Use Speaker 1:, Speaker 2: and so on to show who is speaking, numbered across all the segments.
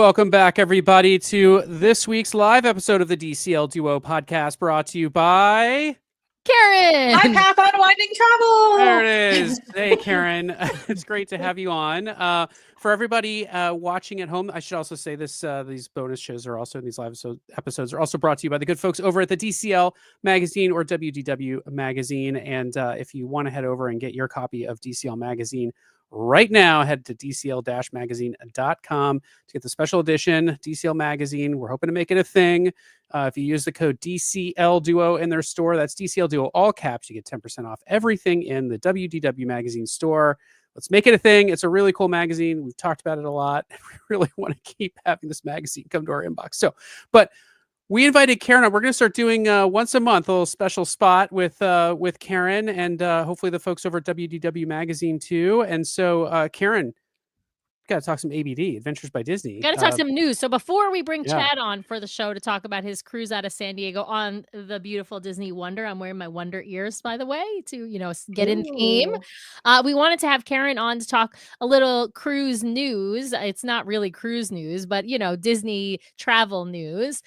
Speaker 1: Welcome back, everybody, to this week's live episode of the DCL Duo podcast, brought to you by
Speaker 2: Karen.
Speaker 3: Hi, Path Unwinding Travel.
Speaker 1: There it is. Hey, Karen. It's great to have you on. For everybody watching at home, I should also say this: these bonus shows are also, these live episodes are also brought to you by the good folks over at the DCL Magazine or WDW Magazine. And if you want to head over and get your copy of DCL Magazine right now, head to dcl-magazine.com to get the special edition DCL Magazine. We're hoping to make it a thing. If you use the code DCL Duo in their store, that's DCL Duo, all caps, you get 10% off everything in the WDW Magazine store. Let's make it a thing. It's a really cool magazine. We've talked about it a lot. We really want to keep having this magazine come to our inbox. But we invited Karen on. We're going to start doing once a month a little special spot with Karen and hopefully the folks over at WDW Magazine too. And so, Karen, got to talk some ABD, Adventures by Disney.
Speaker 2: Got to talk some news. So before we bring Chad on for the show to talk about his cruise out of San Diego on the beautiful Disney Wonder, I'm wearing my Wonder ears, by the way, to get in theme. We wanted to have Karen on to talk a little cruise news. It's not really cruise news, but Disney travel news,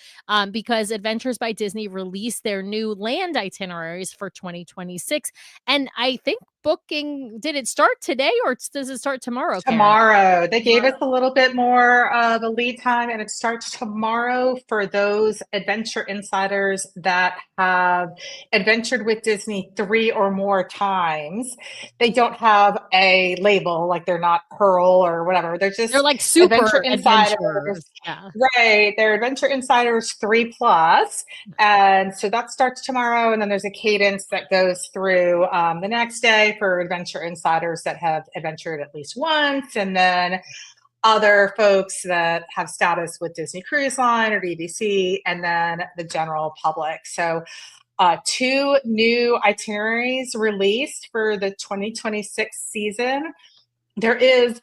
Speaker 2: because Adventures by Disney released their new land itineraries for 2026, and I think booking, did it start today or does it start tomorrow, Karen?
Speaker 3: Tomorrow. They gave us a little bit more of a lead time, and it starts tomorrow for those adventure insiders that have adventured with Disney 3 or more times. They don't have a label, like they're not Pearl or whatever. They're like super adventure insiders. Yeah. Right. They're Adventure Insiders 3+. And so that starts tomorrow. And then there's a cadence that goes through the next day for adventure insiders that have adventured at least once, and then other folks that have status with Disney Cruise Line or DVC, and then the general public. So 2 new itineraries released for the 2026 season. There is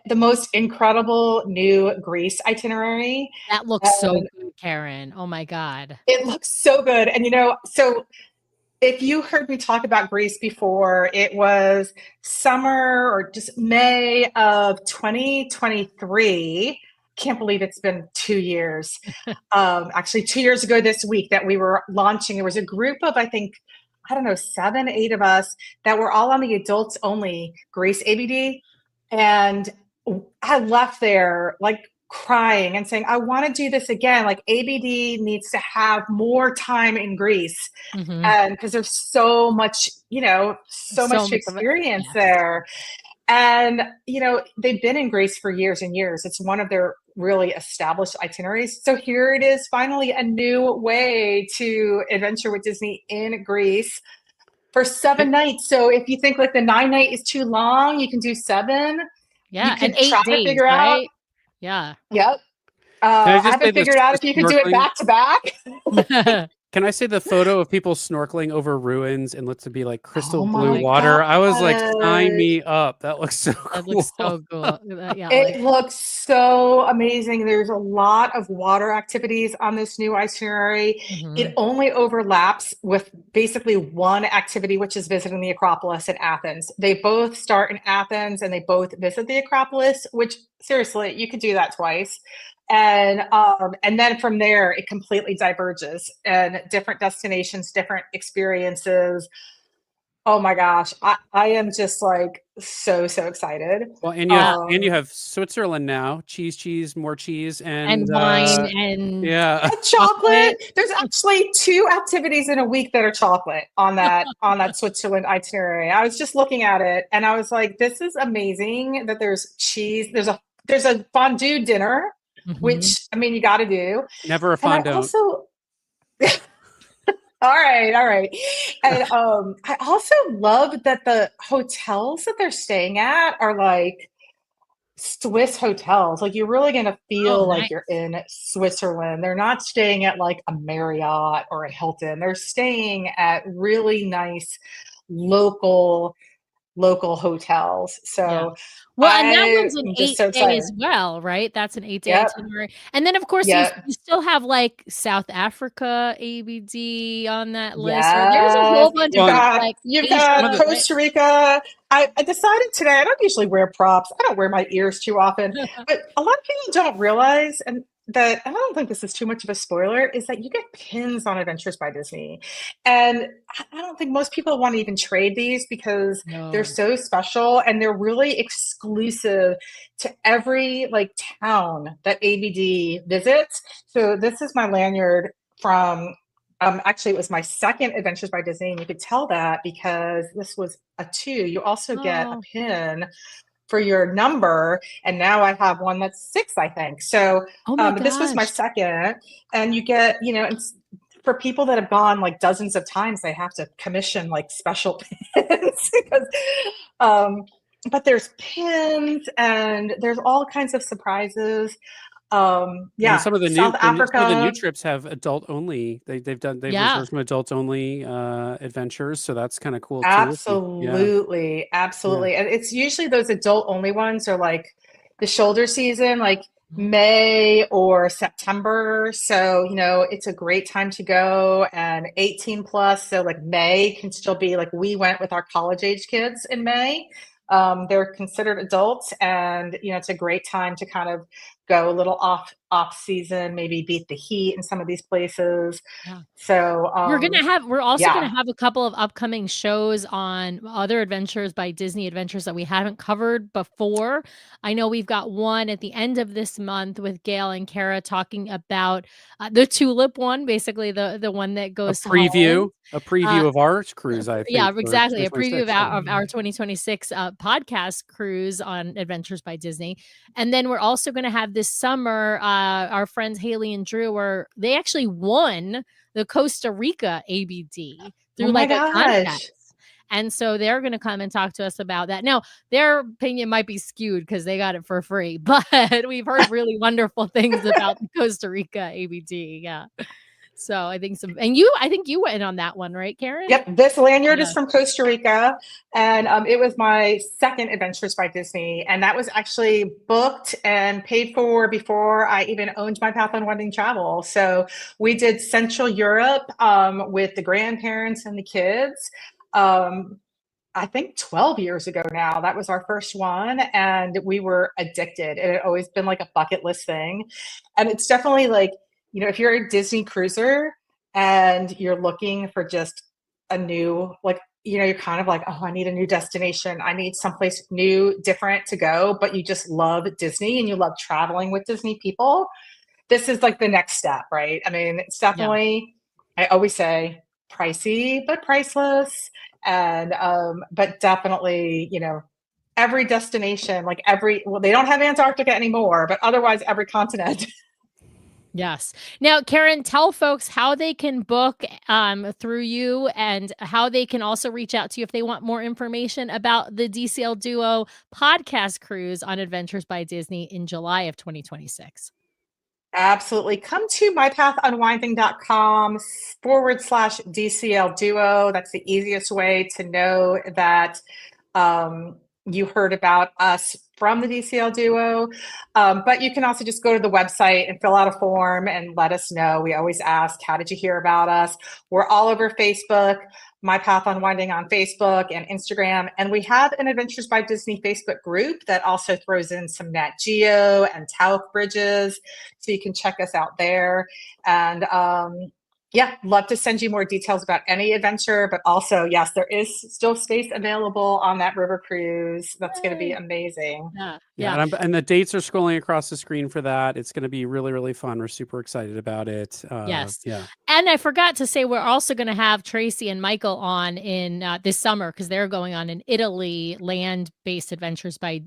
Speaker 3: the most incredible new Greece itinerary.
Speaker 2: That looks so good, Karen. Oh my God.
Speaker 3: It looks so good. And so if you heard me talk about Greece before, it was summer or just May of 2023. Can't believe it's been 2 years. Actually, 2 years ago this week that we were launching. There was a group of, I think, 7, 8 of us that were all on the adults only Greece ABD. And I left there like crying and saying, I want to do this again. Like ABD needs to have more time in Greece. And because there's so much, so much to experience there. And, they've been in Greece for years and years. It's one of their really established itineraries. So here it is, finally a new way to adventure with Disney in Greece for 7 nights. So if you think like the 9 night is too long, you can do 7.
Speaker 2: Yeah. And 8 days, right? Yeah.
Speaker 3: Yep. I haven't figured out if you can do it back to back.
Speaker 1: Can I say the photo of people snorkeling over ruins and looks to be like crystal blue water? I was like, sign me up. That looks so cool.
Speaker 2: That looks so cool.
Speaker 3: It looks so amazing. There's a lot of water activities on this new itinerary. It only overlaps with basically one activity, which is visiting the Acropolis in Athens. They both start in Athens and they both visit the Acropolis, which seriously, you could do that twice. And then from there, it completely diverges and different destinations, different experiences. Oh my gosh. I am just like so excited.
Speaker 1: Well, and you have Switzerland now, cheese, more cheese, and
Speaker 2: wine and
Speaker 3: chocolate. There's actually 2 activities in a week that are chocolate on that Switzerland itinerary. I was just looking at it and I was like, this is amazing that there's cheese. There's a fondue dinner. Which, you got to do.
Speaker 1: Never a fondue.
Speaker 3: Also, all right. And I also love that the hotels that they're staying at are like Swiss hotels. Like you're really going to feel like you're in Switzerland. They're not staying at like a Marriott or a Hilton. They're staying at really nice local local hotels. So
Speaker 2: well, and that one's an
Speaker 3: I'm just
Speaker 2: 8
Speaker 3: so
Speaker 2: day
Speaker 3: excited.
Speaker 2: as well, right? That's an 8-day
Speaker 3: Yep.
Speaker 2: itinerary. And then of course you
Speaker 3: Yep.
Speaker 2: still have like South Africa ABD on that list, or there's a
Speaker 3: Yes.
Speaker 2: whole bunch
Speaker 3: You've
Speaker 2: of
Speaker 3: got,
Speaker 2: like
Speaker 3: you've
Speaker 2: Asia,
Speaker 3: got
Speaker 1: Some of
Speaker 2: right?
Speaker 3: Costa Rica. I decided today, I don't usually wear props. I don't wear my ears too often, but a lot of people don't realize, and I don't think this is too much of a spoiler, is that you get pins on Adventures by Disney. And I don't think most people want to even trade these because they're
Speaker 2: No.
Speaker 3: so special and they're really exclusive to every like town that ABD visits. So this is my lanyard from actually, it was my second Adventures by Disney, and you could tell that because this was a 2. You also get a
Speaker 2: Oh.
Speaker 3: pin for your number, and now I have one that's 6, I think. So
Speaker 2: Oh my
Speaker 3: this was my
Speaker 2: gosh.
Speaker 3: second, and you get, for people that have gone like dozens of times, they have to commission like special pins because, but there's pins and there's all kinds of surprises.
Speaker 1: And some of the
Speaker 3: South
Speaker 1: new
Speaker 3: Africa.
Speaker 1: trips have adult only. They've
Speaker 2: Yeah.
Speaker 1: reserved some adult only adventures, so that's kind of cool too.
Speaker 3: Absolutely,
Speaker 1: Yeah.
Speaker 3: absolutely. And it's usually those adult only ones are like the shoulder season, like
Speaker 2: Mhm.
Speaker 3: May or September. So, it's a great time to go, and 18 plus. So like May can still be like, we went with our college age kids in May. They're considered adults, and it's a great time to kind of go a little off season, maybe beat the heat in some of these places.
Speaker 2: Yeah.
Speaker 3: So
Speaker 2: We're also gonna
Speaker 3: yeah.
Speaker 2: have a couple of upcoming shows on other Adventures by Disney adventures that we haven't covered before. I know we've got one at the end of this month with Gail and Kara talking about the Tulip one, basically the one that
Speaker 1: A
Speaker 2: goes to Holland.
Speaker 1: preview,
Speaker 2: Uh,
Speaker 1: of our cruise, I
Speaker 2: yeah,
Speaker 1: think, for
Speaker 2: exactly. A preview
Speaker 1: 2026.
Speaker 2: of our 2026 podcast cruise on Adventures by Disney. And then we're also going to have this summer, our friends Haley and Drew, they actually won the Costa Rica ABD
Speaker 3: Oh
Speaker 2: through
Speaker 3: my
Speaker 2: like a
Speaker 3: gosh.
Speaker 2: contest. And so they're going to come and talk to us about that. Now, their opinion might be skewed because they got it for free, but we've heard really wonderful things about the Costa Rica ABD. Yeah. So I think I think you went on that one, right, Karen?
Speaker 3: Yep, this lanyard
Speaker 2: Yeah.
Speaker 3: is from Costa Rica, and it was my second Adventures by Disney, and that was actually booked and paid for before I even owned my Path Unwinding Travel. So we did Central Europe with the grandparents and the kids. I think 12 years ago now. That was our first one, and we were addicted. It had always been like a bucket list thing. And it's definitely like, if you're a Disney cruiser and you're looking for just a new, like, you're kind of like, oh, I need a new destination. I need someplace new, different to go, but you just love Disney and you love traveling with Disney people. This is like the next step, right? I mean, it's definitely, I always say pricey, but priceless. And, but definitely, every destination, like well, they don't have Antarctica anymore, but otherwise every continent.
Speaker 2: Yes. Now, Karen, tell folks how they can book through you and how they can also reach out to you if they want more information about the DCL Duo podcast cruise on Adventures by Disney in July of 2026.
Speaker 3: Absolutely. Come to mypathunwinding.com/DCL Duo. That's the easiest way to know that you heard about us from the DCL Duo. But you can also just go to the website and fill out a form and let us know. We always ask, how did you hear about us? We're all over Facebook, My Path Unwinding on Facebook and Instagram. And we have an Adventures by Disney Facebook group that also throws in some Nat Geo and Tauch bridges. So you can check us out there. And love to send you more details about any adventure, but also, yes, there is still space available on that river cruise. That's going to be amazing.
Speaker 2: Yeah.
Speaker 1: And the dates are scrolling across the screen for that. It's going to be really, really fun. We're super excited about it.
Speaker 2: Yes.
Speaker 1: Yeah.
Speaker 2: And I forgot to say, we're also going to have Tracy and Michael on in this summer because they're going on an Italy land-based adventures by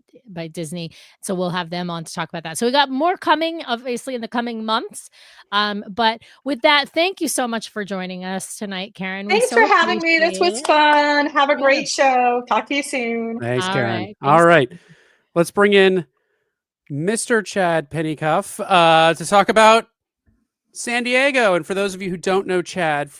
Speaker 2: Disney. So we'll have them on to talk about that. So we got more coming, obviously, in the coming months. But with that, thank you so much for joining us tonight, Karen.
Speaker 3: Thanks for having me. This was fun. Have a great show. Talk to you soon.
Speaker 1: Thanks, Karen.
Speaker 2: Right.
Speaker 1: All right. Let's bring in Mr. Chad Pennycuff to talk about San Diego. And for those of you who don't know Chad,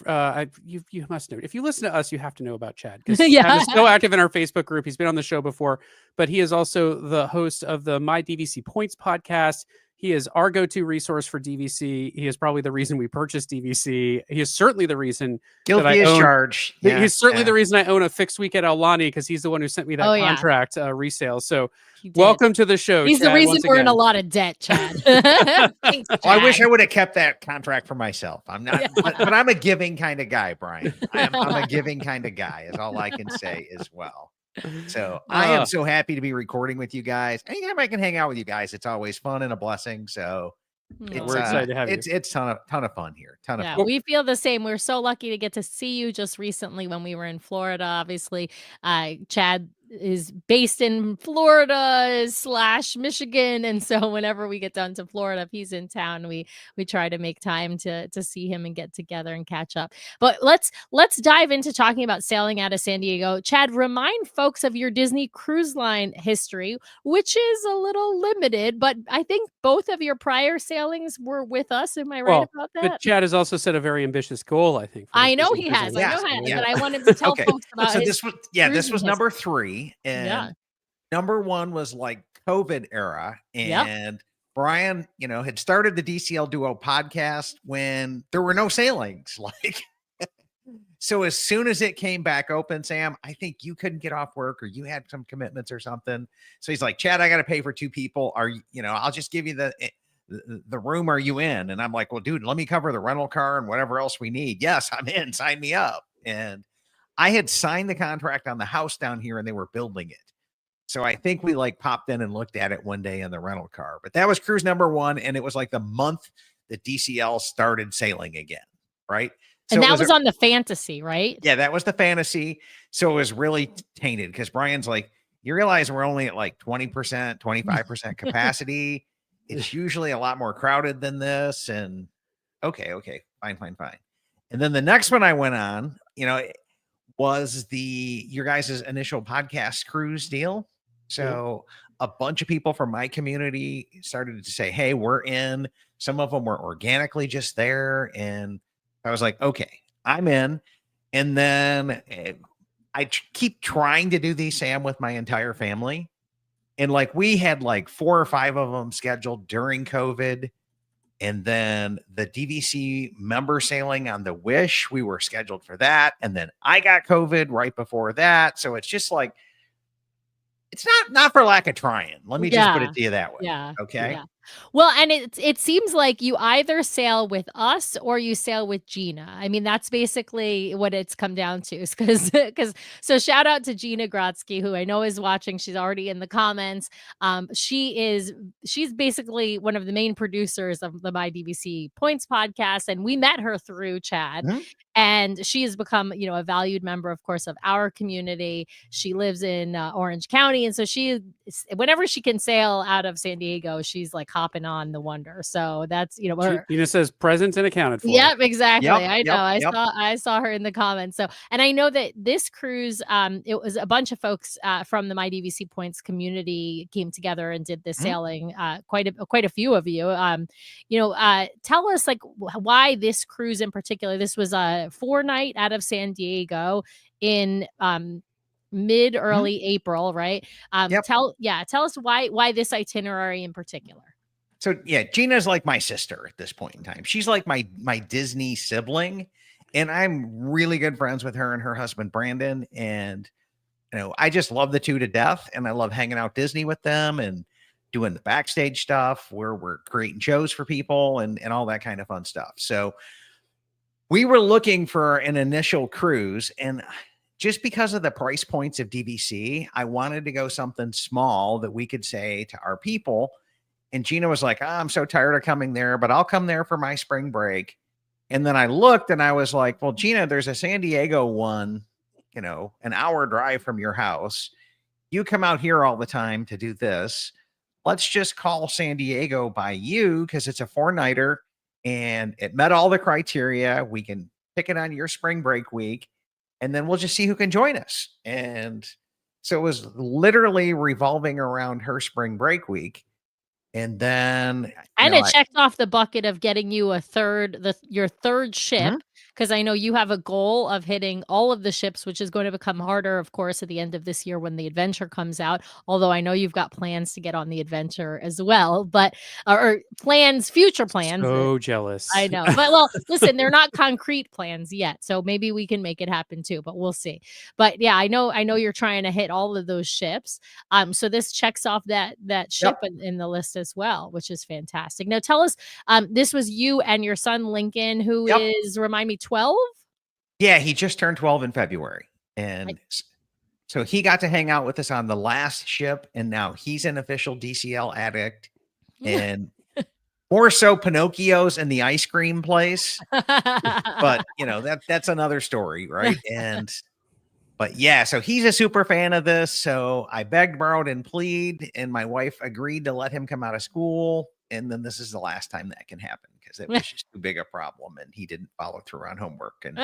Speaker 1: you must know. If you listen to us, you have to know about Chad because Chad is so active in our Facebook group. He's been on the show before, but he is also the host of the My DVC Points podcast. He is our go-to resource for DVC. He is probably the reason we purchased DVC. He is certainly the reason
Speaker 4: guilty as charged.
Speaker 1: Yeah, he's certainly the reason I own a fixed week at Aulani because he's the one who sent me that contract resale. So welcome to the show.
Speaker 2: He's
Speaker 1: Chad,
Speaker 2: the reason we're in a lot of debt, Chad. Thanks, Chad.
Speaker 4: I wish I would have kept that contract for myself. I'm not, but I'm a giving kind of guy, Brian. I'm a giving kind of guy, is all I can say as well. So I am so happy to be recording with you guys. Anytime I can hang out with you guys, it's always fun and a blessing. So
Speaker 1: we're excited to have you.
Speaker 4: It's ton of fun here. Ton of fun.
Speaker 2: We feel the same. We're so lucky to get to see you just recently when we were in Florida. Obviously, Chad is based in Florida / Michigan, and so whenever we get down to Florida, if he's in town, we try to make time to see him and get together and catch up. But let's dive into talking about sailing out of San Diego. Chad, remind folks of your Disney Cruise Line history, which is a little limited, but I think both of your prior sailings were with us. Am I right about that?
Speaker 1: But Chad has also set a very ambitious goal, I think.
Speaker 2: I know he has. I know he has, but I wanted to tell folks about
Speaker 4: so
Speaker 2: his
Speaker 4: this was number 3. And number 1 was like COVID era. And Brian, had started the DCL Duo podcast when there were no sailings. So as soon as it came back open, Sam, I think you couldn't get off work or you had some commitments or something. So he's like, Chad, I got to pay for 2 people. I'll just give you the room. Are you in? And I'm like, well, dude, let me cover the rental car and whatever else we need. Yes, I'm in. Sign me up. And I had signed the contract on the house down here and they were building it. So I think we popped in and looked at it one day in the rental car, but that was cruise number 1. And it was like the month that DCL started sailing again. Right. So
Speaker 2: and that was on the Fantasy, right?
Speaker 4: Yeah, that was the Fantasy. So it was really tainted because Brian's like, you realize we're only at 20%, 25% capacity. It's usually a lot more crowded than this. And okay, fine. And then the next one I went on, was your guys' initial podcast cruise deal. So a bunch of people from my community started to say, hey, we're in. Some of them were organically just there. And I was like, okay, I'm in. And then I keep trying to do these, Sam, with my entire family. And we had 4 or 5 of them scheduled during COVID. And then the DVC member sailing on the Wish, we were scheduled for that. And then I got COVID right before that. So it's just it's not for lack of trying. Let me just put it to you that way.
Speaker 2: Yeah.
Speaker 4: Okay.
Speaker 2: Yeah. Well, and it seems like you either sail with us or you sail with Gina. I mean, that's basically what it's come down to. So shout out to Gina Grotsky, who I know is watching. She's already in the comments. She's basically one of the main producers of the My DVC Points podcast, and we met her through Chad. Mm-hmm. And she has become, a valued member, of course, of our community. She lives in Orange County. And so whenever she can sail out of San Diego, she's hopping on the Wonder. So that's,
Speaker 1: Gina says present and accounted for.
Speaker 2: Yep, exactly. I know. I saw her in the comments. So, and I know that this cruise, it was a bunch of folks from the My DVC Points community came together and did this sailing. Quite a few of you. Tell us why this cruise in particular. This was a 4-night out of San Diego in early April, right? Tell us why this itinerary in particular.
Speaker 4: So yeah, Gina's like my sister at this point in time. She's like my Disney sibling, and I'm really good friends with her and her husband Brandon. And I just love the two to death, and I love hanging out Disney with them and doing the backstage stuff where we're creating shows for people and all that kind of fun stuff. So we were looking for an initial cruise, and just because of the price points of DVC, I wanted to go something small that we could say to our people. And Gina was like, I'm so tired of coming there, but I'll come there for my spring break. And then I looked and I was like, well, Gina, there's a San Diego one, an hour drive from your house. You come out here all the time to do this. Let's just call San Diego by you because it's a 4-nighter and it met all the criteria. We can pick it on your spring break week, and then we'll just see who can join us. And so it was literally revolving around her spring break week. And then
Speaker 2: And it checked off the bucket of getting you your third ship, because I know you have a goal of hitting all of the ships, which is going to become harder, of course, at the end of this year when the adventure comes out. Although I know you've got plans to get on the adventure as well, but or future plans.
Speaker 1: So jealous.
Speaker 2: I know. But well, listen, they're not concrete plans yet. So maybe we can make it happen too, but we'll see. But yeah, I know you're trying to hit all of those ships. So this checks off that ship in the list as well, which is fantastic. Now tell us, this was you and your son Lincoln, who is, remind me, 12?
Speaker 4: Yeah, he just turned 12 in February. And so he got to hang out with us on the last ship, and now he's an official DCL addict. And more so Pinocchio's and the ice cream place. But that's another story, right? But yeah, so he's a super fan of this. So I begged, borrowed, and plead, and my wife agreed to let him come out of school. And then this is the last time that can happen, because it was just too big a problem, and he didn't follow through on homework. And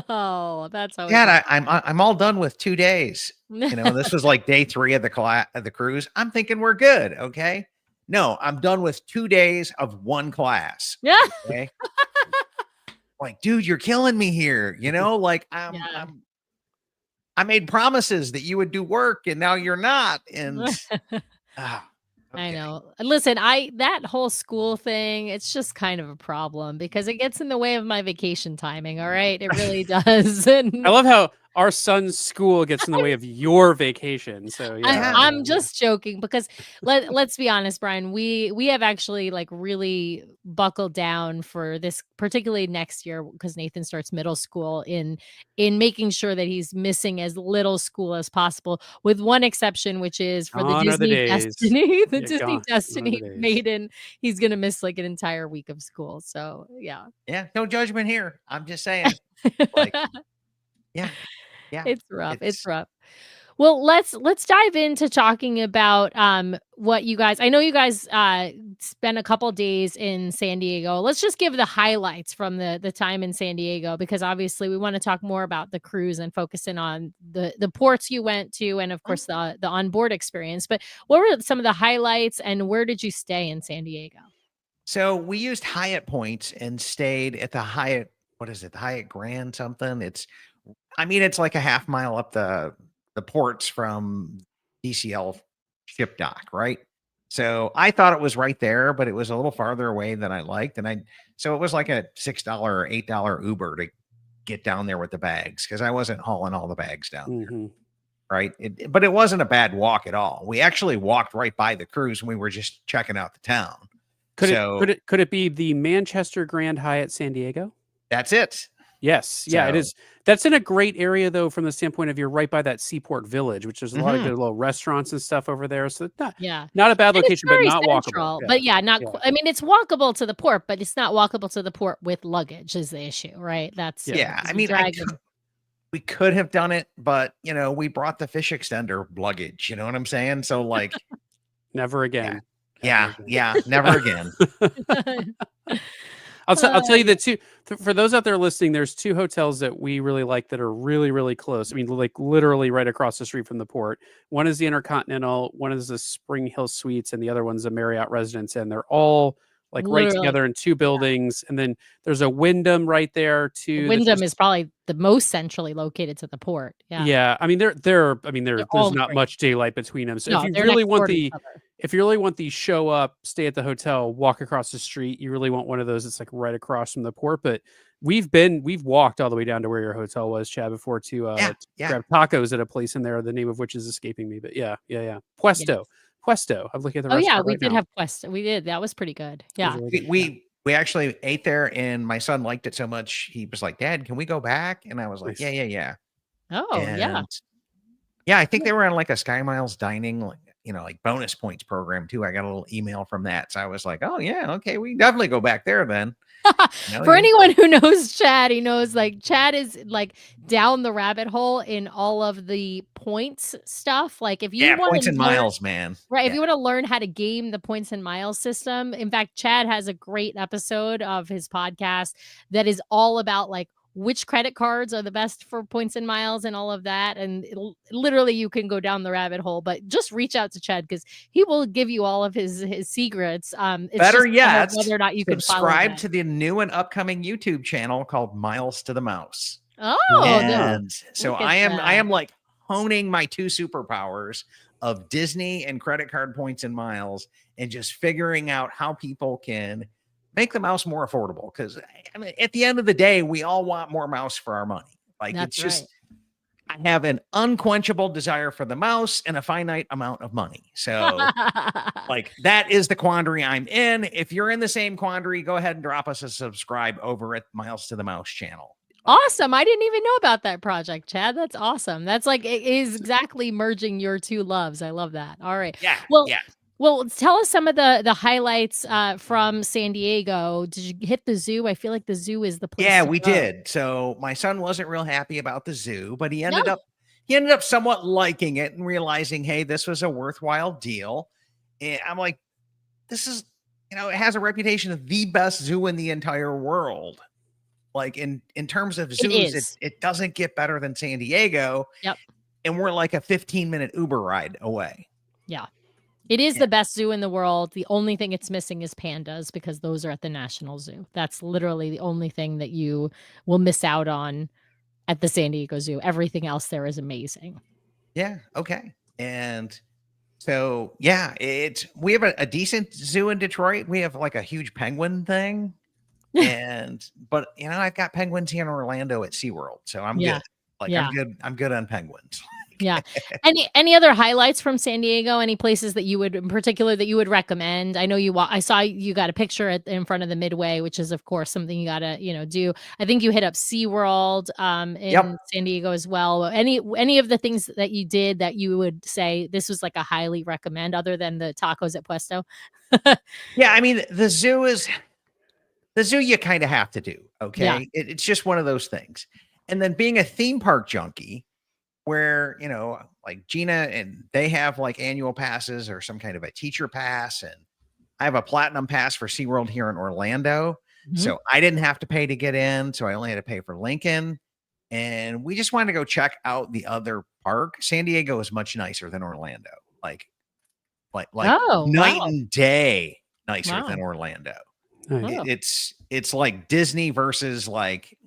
Speaker 2: oh, that's always
Speaker 4: Dad, I'm all done with 2 days. This was like day 3 of the cruise. I'm thinking we're good. Okay. No, I'm done with 2 days of one class.
Speaker 2: Yeah.
Speaker 4: Okay. Like, dude, you're killing me here. Like I made promises that you would do work, and now you're not. And
Speaker 2: I know. Listen, that whole school thing, it's just kind of a problem because it gets in the way of my vacation timing. All right. It really does. And
Speaker 1: I love how our son's school gets in the way of your vacation. So yeah,
Speaker 2: I'm just joking because let's be honest, Brian, we have actually like really buckled down for this, particularly next year, because Nathan starts middle school, in making sure that he's missing as little school as possible, with one exception, which is for the Disney Destiny, Disney Destiny Maiden. He's gonna miss like an entire week of school. So yeah,
Speaker 4: no judgment here. I'm just saying, like, yeah.
Speaker 2: It's rough. It's rough. Well, let's dive into talking about what you guys. I know you guys spent a couple days in San Diego. Let's just give the highlights from the time in San Diego, because obviously we want to talk more about the cruise and focus in on the ports you went to, and of course the onboard experience. But what were some of the highlights, and where did you stay in San Diego?
Speaker 4: So we used Hyatt points and stayed at the Hyatt. What is it? The Hyatt Grand something. It's like a half mile up the ports from DCL ship dock, right? So I thought it was right there, but it was a little farther away than I liked. So it was like a $6 or $8 Uber to get down there with the bags, because I wasn't hauling all the bags down there, right? But it wasn't a bad walk at all. We actually walked right by the cruise, and we were just checking out the town.
Speaker 1: Could it be the Manchester Grand Hyatt San Diego?
Speaker 4: That's it.
Speaker 1: Yes. Yeah, it is. That's in a great area, though, from the standpoint of you're right by that seaport village, which there's a lot of good little restaurants and stuff over there. So not a bad location, but not walkable.
Speaker 2: But I mean, it's walkable to the port, but it's not walkable to the port with luggage is the issue, right? That's
Speaker 4: we could have done it, but we brought the fish extender luggage. You know what I'm saying? So like,
Speaker 1: never again.
Speaker 4: Never again.
Speaker 1: I'll tell you that for those out there listening, there's 2 hotels that we really like that are really, really close. I mean, like literally right across the street from the port. One is the Intercontinental, one is the Spring Hill Suites, and the other one's the Marriott Residence. And they're all like right together in 2 buildings. And then there's a Wyndham right there too.
Speaker 2: Wyndham is probably the most centrally located to the port. Yeah.
Speaker 1: I mean, there's not much daylight between them. So if you really want the show up, stay at the hotel, walk across the street, you really want one of those that's like right across from the port. But we've walked all the way down to where your hotel was, Chad, before to grab tacos at a place in there, the name of which is escaping me. But yeah. Puesto. I'm looking at the restaurant.
Speaker 2: We did have Puesto. We did. That was pretty good. Yeah.
Speaker 4: We actually ate there, and my son liked it so much. He was like, "Dad, can we go back?" And I was like, yeah.
Speaker 2: Oh,
Speaker 4: and yeah. I think they were on like a Sky Miles dining, like bonus points program too. I got a little email from that. So I was like, oh yeah, okay, we definitely go back there then.
Speaker 2: For anyone who knows Chad, he knows like Chad is like down the rabbit hole in all of the points stuff. Like if you want
Speaker 4: points and miles, man.
Speaker 2: Right. If you want to learn how to game the points and miles system. In fact, Chad has a great episode of his podcast that is all about like which credit cards are the best for points and miles and all of that. And literally you can go down the rabbit hole, but just reach out to Chad because he will give you all of his secrets. It's
Speaker 4: Better
Speaker 2: just
Speaker 4: yet,
Speaker 2: whether or not you can
Speaker 4: subscribe to the new and upcoming YouTube channel called Miles to the Mouse.
Speaker 2: Oh,
Speaker 4: and so
Speaker 2: look at
Speaker 4: I
Speaker 2: that.
Speaker 4: am like honing my two superpowers of Disney and credit card points and miles, and just figuring out how people can make the mouse more affordable. Because I mean, at the end of the day, we all want more mouse for our money. Like
Speaker 2: That's
Speaker 4: it's just, I have an unquenchable desire for the mouse and a finite amount of money. So like that is the quandary I'm in. If you're in the same quandary, go ahead and drop us a subscribe over at Miles to the Mouse channel.
Speaker 2: Awesome. I didn't even know about that project, Chad. That's awesome. That's like, it is exactly merging your two loves. I love that. All right.
Speaker 4: Yeah.
Speaker 2: Well,
Speaker 4: yeah.
Speaker 2: Well, tell us some of the highlights from San Diego. Did you hit the zoo? I feel like the zoo is the place.
Speaker 4: Yeah,
Speaker 2: to
Speaker 4: we
Speaker 2: go.
Speaker 4: did. So my son wasn't real happy about the zoo, but he ended up somewhat liking it and realizing, hey, this was a worthwhile deal. And I'm like, this is, it has a reputation of the best zoo in the entire world. Like in terms of zoos, it doesn't get better than San Diego.
Speaker 2: Yep.
Speaker 4: And we're like a 15-minute Uber ride away.
Speaker 2: Yeah. It is the best zoo in the world. The only thing it's missing is pandas because those are at the National Zoo. That's literally the only thing that you will miss out on at the San Diego Zoo. Everything else there is amazing.
Speaker 4: Yeah. Okay. And so, yeah, we have a decent zoo in Detroit. We have like a huge penguin thing. But I've got penguins here in Orlando at SeaWorld. So I'm good. Like I'm good on penguins.
Speaker 2: Yeah. Any other highlights from San Diego? Any places that you would, in particular, that you would recommend? I know I saw you got a picture in front of the Midway, which is of course something you gotta do. I think you hit up SeaWorld in San Diego as well. Any of the things that you did that you would say this was like a highly recommend, other than the tacos at Puesto?
Speaker 4: Yeah, I mean the zoo you kind of have to do. Okay,
Speaker 2: Yeah.
Speaker 4: It's just one of those things. And then being a theme park junkie, where like Gina and they have like annual passes or some kind of a teacher pass, and I have a platinum pass for SeaWorld here in Orlando.
Speaker 2: Mm-hmm.
Speaker 4: So I didn't have to pay to get in, so I only had to pay for Lincoln, and we just wanted to go check out the other park. San Diego is much nicer than Orlando, like night and day nicer than Orlando. It's like Disney versus like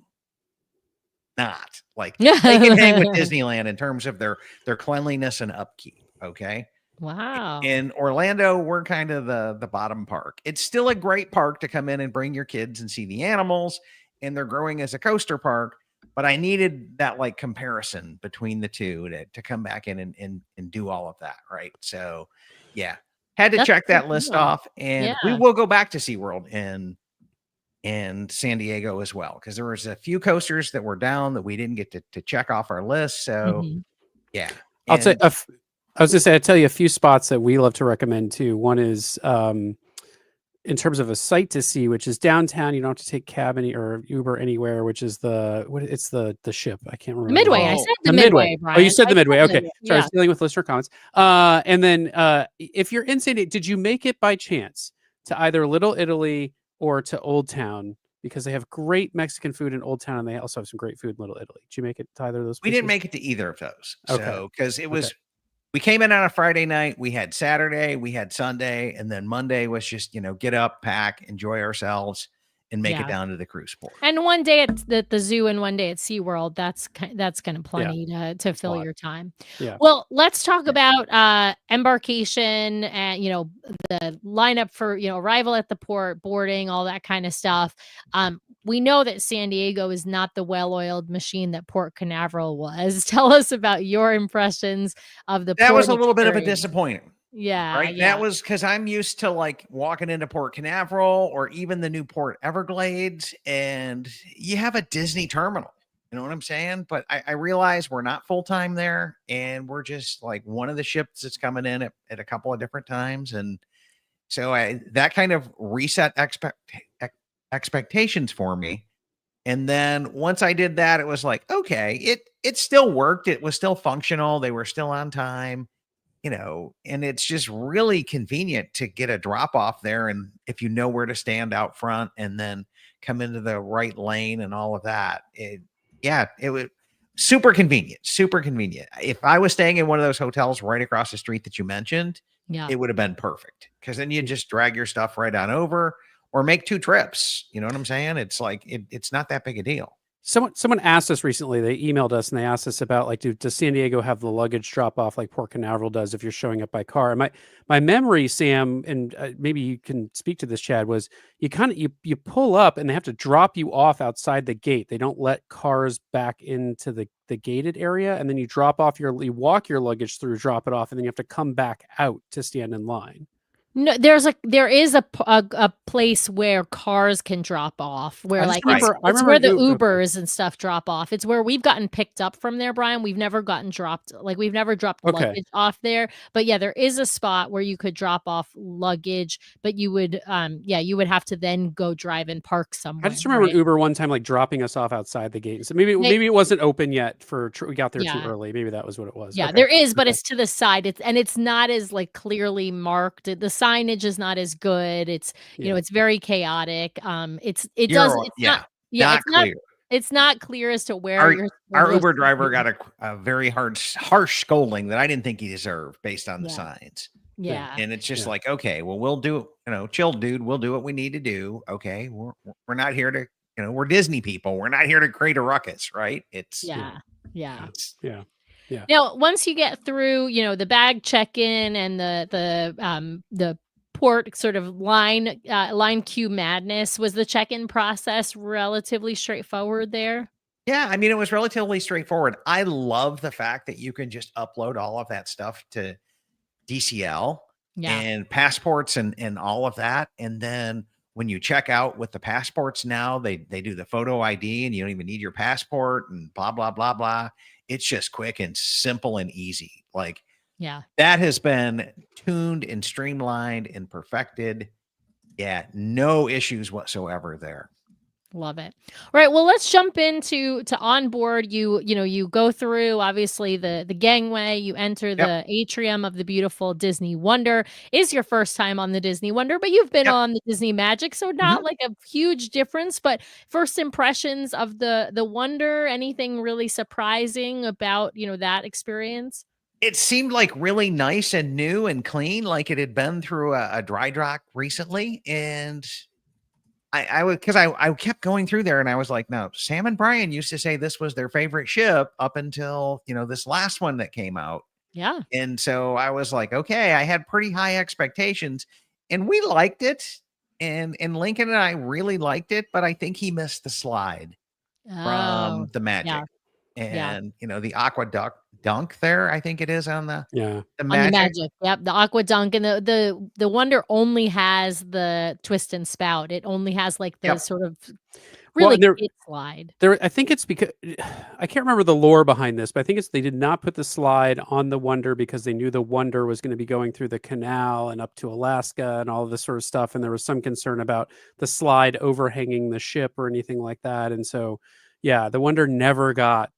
Speaker 4: not like they can hang with Disneyland in terms of their cleanliness and upkeep. Okay.
Speaker 2: Wow.
Speaker 4: In Orlando, we're kind of the bottom park. It's still a great park to come in and bring your kids and see the animals, and they're growing as a coaster park. But I needed that like comparison between the two to come back in and do all of that. Right. So yeah, had to check that list off, and we will go back to SeaWorld in San Diego as well, because there was a few coasters that were down that we didn't get to check off our list. So yeah,
Speaker 1: I'll tell you a few spots that we love to recommend too. One is in terms of a site to see, which is downtown. You don't have to take cab or Uber anywhere, which is it's the ship. I can't remember.
Speaker 2: Midway. I said the Midway, Brian.
Speaker 1: Oh, you said the Midway. Okay. Sorry,
Speaker 2: Yeah.
Speaker 1: I was dealing with listener comments. And then if you're in San Diego, did you make it by chance to either Little Italy or to Old Town? Because they have great Mexican food in Old Town, and they also have some great food in Little Italy. Did you make it to either of those places?
Speaker 4: We didn't make it to either of those.
Speaker 1: Okay.
Speaker 4: So, because it was, we came in on a Friday night, we had Saturday, we had Sunday, and then Monday was just, get up, pack, enjoy ourselves, and make it down to the cruise port.
Speaker 2: And one day at the zoo and one day at SeaWorld, that's kind of plenty to fill your time.
Speaker 1: Yeah.
Speaker 2: Well, let's talk about embarkation and, the lineup for, arrival at the port, boarding, all that kind of stuff. We know that San Diego is not the well-oiled machine that Port Canaveral was. Tell us about your impressions of the
Speaker 4: That
Speaker 2: port
Speaker 4: was a little bit of a
Speaker 2: experience.
Speaker 4: disappointing.
Speaker 2: Yeah.
Speaker 4: Right.
Speaker 2: Yeah.
Speaker 4: That was because I'm used to like walking into Port Canaveral or even the new Port Everglades, and you have a Disney terminal. You know what I'm saying? But I realize we're not full time there, and we're just like one of the ships that's coming in at a couple of different times. And so that kind of reset expectations for me. And then once I did that, it was like, okay, it still worked. It was still functional. They were still on time. And it's just really convenient to get a drop off there. And if you know where to stand out front, and then come into the right lane and all of that. It was super convenient, super convenient. If I was staying in one of those hotels right across the street that you mentioned,
Speaker 2: Yeah.
Speaker 4: it would have been perfect, because then you just drag your stuff right on over or make 2 trips. You know what I'm saying? It's like, it's not that big a deal.
Speaker 1: Someone asked us recently, they emailed us and they asked us about, like, does San Diego have the luggage drop off like Port Canaveral does if you're showing up by car? And my memory, Sam, and maybe you can speak to this, Chad, was you you pull up and they have to drop you off outside the gate. They don't let cars back into the gated area, and then you you walk your luggage through, drop it off, and then you have to come back out to stand in line.
Speaker 2: No, there is a place where cars can drop off, where
Speaker 1: I
Speaker 2: like
Speaker 1: remember
Speaker 2: where the
Speaker 1: okay.
Speaker 2: Ubers and stuff drop off. It's where we've gotten picked up from there, Brian. We've never gotten dropped, like we've never dropped
Speaker 1: Okay.
Speaker 2: luggage off there. But yeah, there is a spot where you could drop off luggage, but you would you would have to then go drive and park somewhere.
Speaker 1: I just remember
Speaker 2: right?
Speaker 1: an Uber one time like dropping us off outside the gate. So maybe it wasn't open yet we got there too early. Maybe that was what it was.
Speaker 2: Yeah,
Speaker 1: Okay.
Speaker 2: there is, but it's to the side. It's not as like clearly marked. The signage is not as good. It's you know, it's very chaotic. It's
Speaker 4: not clear.
Speaker 2: It's not clear as to where
Speaker 4: our Uber driver got a very harsh scolding that I didn't think he deserved based on the signs.
Speaker 2: Yeah.
Speaker 4: And it's just like, okay, well, we'll do, chill, dude. We'll do what we need to do. Okay. We're not here to, we're Disney people. We're not here to create a ruckus, right?
Speaker 2: Now, once you get through, the bag check-in and the port sort of line queue madness, was the check-in process relatively straightforward there?
Speaker 4: Yeah, I mean, it was relatively straightforward. I love the fact that you can just upload all of that stuff to DCL and passports and all of that. And then when you check out with the passports now, they do the photo ID and you don't even need your passport and blah, blah, blah, blah. It's just quick and simple and easy. Like, that has been tuned and streamlined and perfected. Yeah, no issues whatsoever there.
Speaker 2: Love it. All right. Well, let's jump into onboard. You go through obviously the gangway. You enter the atrium of the beautiful Disney Wonder. Is your first time on the Disney Wonder, but you've been on the Disney Magic, so not like a huge difference. But first impressions of the Wonder. Anything really surprising about that experience?
Speaker 4: It seemed like really nice and new and clean, like it had been through a dry dock recently, and I kept going through there and I was like, no, Sam and Brian used to say this was their favorite ship up until, this last one that came out.
Speaker 2: Yeah.
Speaker 4: And so I was like, okay, I had pretty high expectations and we liked it. And Lincoln and I really liked it, but I think he missed the slide from the Magic.
Speaker 2: Yeah.
Speaker 4: And, the aqua dunk there, I think it is on the
Speaker 2: Magic. On the Magic. Yep. The aqua dunk, and the Wonder only has the twist and spout. It only has like the sort of really big slide.
Speaker 1: I think it's because I can't remember the lore behind this, but I think they did not put the slide on the Wonder because they knew the Wonder was going to be going through the canal and up to Alaska and all of this sort of stuff. And there was some concern about the slide overhanging the ship or anything like that. And so, the Wonder never got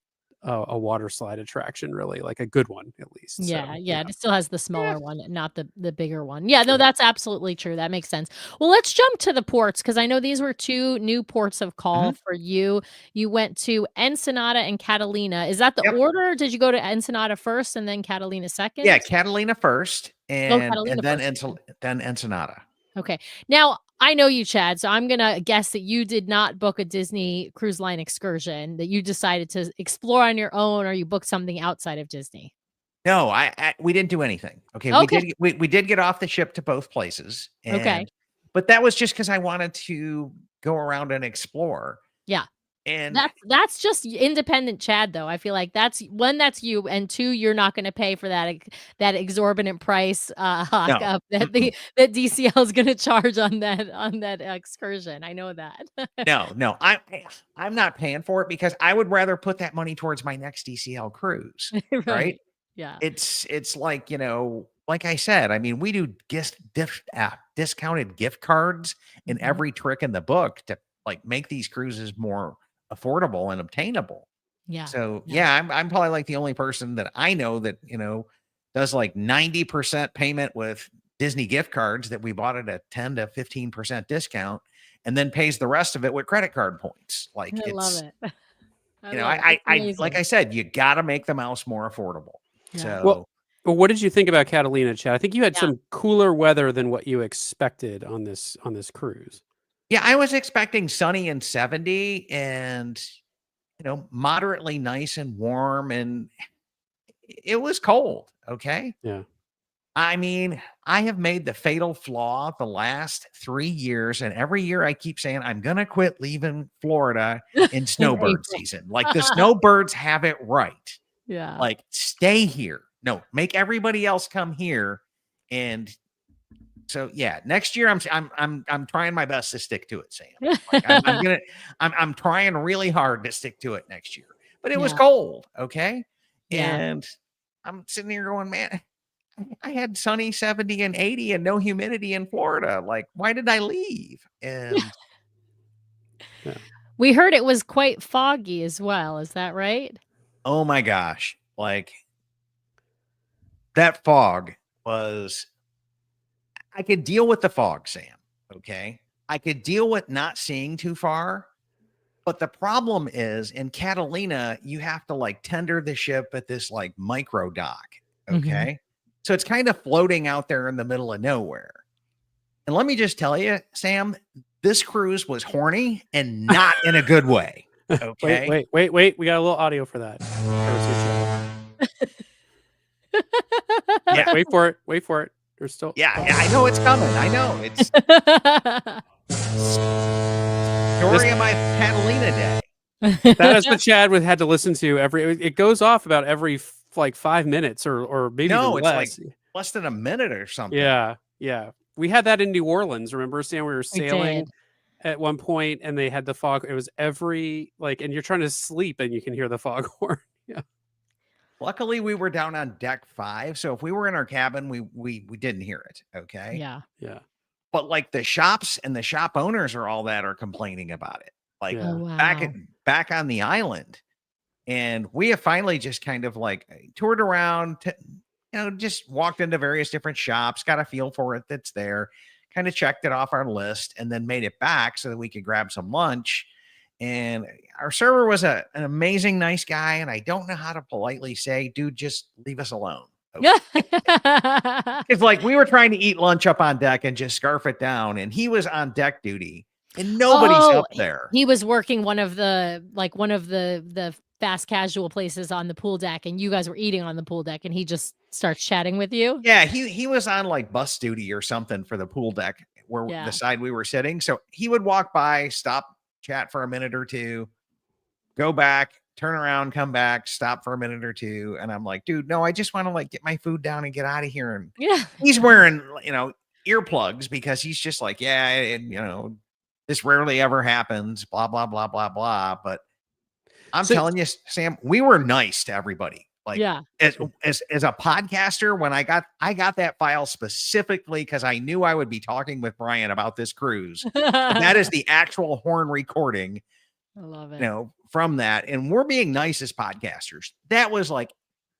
Speaker 1: a water slide attraction, really, like a good one at least.
Speaker 2: It still has the smaller one, not the bigger one. That's absolutely true. That makes sense. Well, let's jump to the ports, because I know these were 2 new ports of call for you. You went to Ensenada and Catalina. Is that the order? Did you go to Ensenada first and then Catalina second?
Speaker 4: Catalina first and then Ensenada.
Speaker 2: Okay. Now, I know you, Chad, so I'm going to guess that you did not book a Disney Cruise Line excursion, that you decided to explore on your own, or you booked something outside of Disney.
Speaker 4: No, we didn't do anything. Okay. We did get off the ship to both places. But that was just because I wanted to go around and explore. Yeah. And
Speaker 2: that's just independent Chad, though. I feel like that's you, and 2, you're not going to pay for that exorbitant price that DCL is going to charge on that excursion. I know that.
Speaker 4: No, I'm not paying for it because I would rather put that money towards my next DCL cruise. Right?
Speaker 2: Yeah.
Speaker 4: It's like, like I said, I mean, we do discounted gift cards in every trick in the book to like make these cruises more affordable and obtainable. So I'm probably like the only person that I know that does like 90% payment with Disney gift cards that we bought at a 10 to 15% discount, and then pays the rest of it with credit card points. Like
Speaker 2: I love
Speaker 4: it's,
Speaker 2: it.
Speaker 4: I like I said, you got to make the mouse more affordable.
Speaker 2: Yeah.
Speaker 4: So,
Speaker 1: Well, what did you think about Catalina, Chad? I think you had
Speaker 2: Yeah.
Speaker 1: some cooler weather than what you expected on this cruise.
Speaker 4: yeah, I was expecting sunny and 70 and, moderately nice and warm, and it was cold. Okay.
Speaker 1: Yeah.
Speaker 4: I mean, I have made the fatal flaw the last 3 years, and every year I keep saying I'm going to quit leaving Florida in snowbird season. Like the snowbirds have it right.
Speaker 2: Yeah.
Speaker 4: Like stay here. No, make everybody else come here. And so yeah, next year I'm trying my best to stick to it, Sam. Like, I'm trying really hard to stick to it next year. But it was cold, okay?
Speaker 2: Yeah.
Speaker 4: And I'm sitting here going, man, I had sunny 70 and 80 and no humidity in Florida. Like, why did I leave? And
Speaker 2: We heard it was quite foggy as well. Is that right?
Speaker 4: oh my gosh, like that fog was, I could deal with the fog, Sam. Okay. I could deal with not seeing too far. But the problem is in Catalina, you have to like tender the ship at this like micro dock. Okay. So it's kind of floating out there in the middle of nowhere. And let me just tell you, Sam, this cruise was horny and not in a good way. Okay.
Speaker 1: Wait. We got a little audio for that.
Speaker 4: Yeah.
Speaker 1: Wait for it. There's still.
Speaker 4: Yeah, I know it's coming. I know it's story of my Catalina day.
Speaker 1: That is what Chad had to listen to it goes off about every like 5 minutes or maybe
Speaker 4: No,
Speaker 1: even
Speaker 4: it's
Speaker 1: less.
Speaker 4: like less than a minute or something.
Speaker 1: Yeah. We had that in New Orleans. Remember, Sam? We were sailing at one point, and they had the fog. It was every and you're trying to sleep, and you can hear the foghorn. Yeah.
Speaker 4: Luckily, we were down on deck 5, so if we were in our cabin, we didn't hear it. Okay.
Speaker 2: Yeah.
Speaker 4: But like the shops and the shop owners are complaining about it. Like back on the island. And we have finally just kind of like toured around, just walked into various different shops, got a feel for it that's there, kind of checked it off our list, and then made it back so that we could grab some lunch. And our server was an amazing, nice guy. And I don't know how to politely say, dude, just leave us alone. Okay. It's like we were trying to eat lunch up on deck and just scarf it down. And he was on deck duty and nobody's up there.
Speaker 2: He was working one of the fast casual places on the pool deck, and you guys were eating on the pool deck, and he just starts chatting with you.
Speaker 4: Yeah, he was on like bus duty or something for the pool deck where the side we were sitting. So he would walk by, stop, chat for a minute or two, go back, turn around, come back, stop for a minute or two. And I'm like, dude, no, I just want to like get my food down and get out of here. And he's wearing, earplugs because he's just like, this rarely ever happens, blah, blah, blah, blah, blah. But I'm telling you, Sam, we were nice to everybody. Like as a podcaster, when I got that file specifically because I knew I would be talking with Brian about this cruise. That is the actual horn recording.
Speaker 2: I love it.
Speaker 4: From that. And we're being nice as podcasters. That was like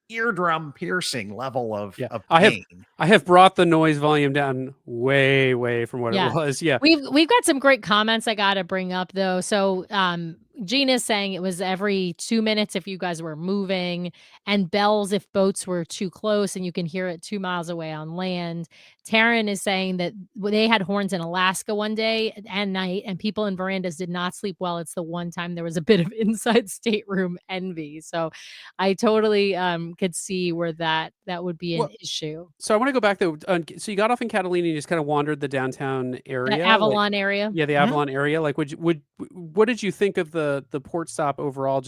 Speaker 4: eardrum piercing level of pain.
Speaker 1: I have brought the noise volume down way from what it was. Yeah.
Speaker 2: We've got some great comments I gotta bring up though. So Gina's saying it was every 2 minutes if you guys were moving, and bells if boats were too close and you can hear it 2 miles away on land. Taryn is saying that they had horns in Alaska one day and night, and people in verandas did not sleep well. It's the one time there was a bit of inside stateroom envy. So I totally could see where that would be an issue.
Speaker 1: So I want to go back though. So you got off in Catalina, you just kind of wandered the downtown area,
Speaker 2: the Avalon area.
Speaker 1: Yeah, the Avalon area. Like, what did you think of the port stop overall?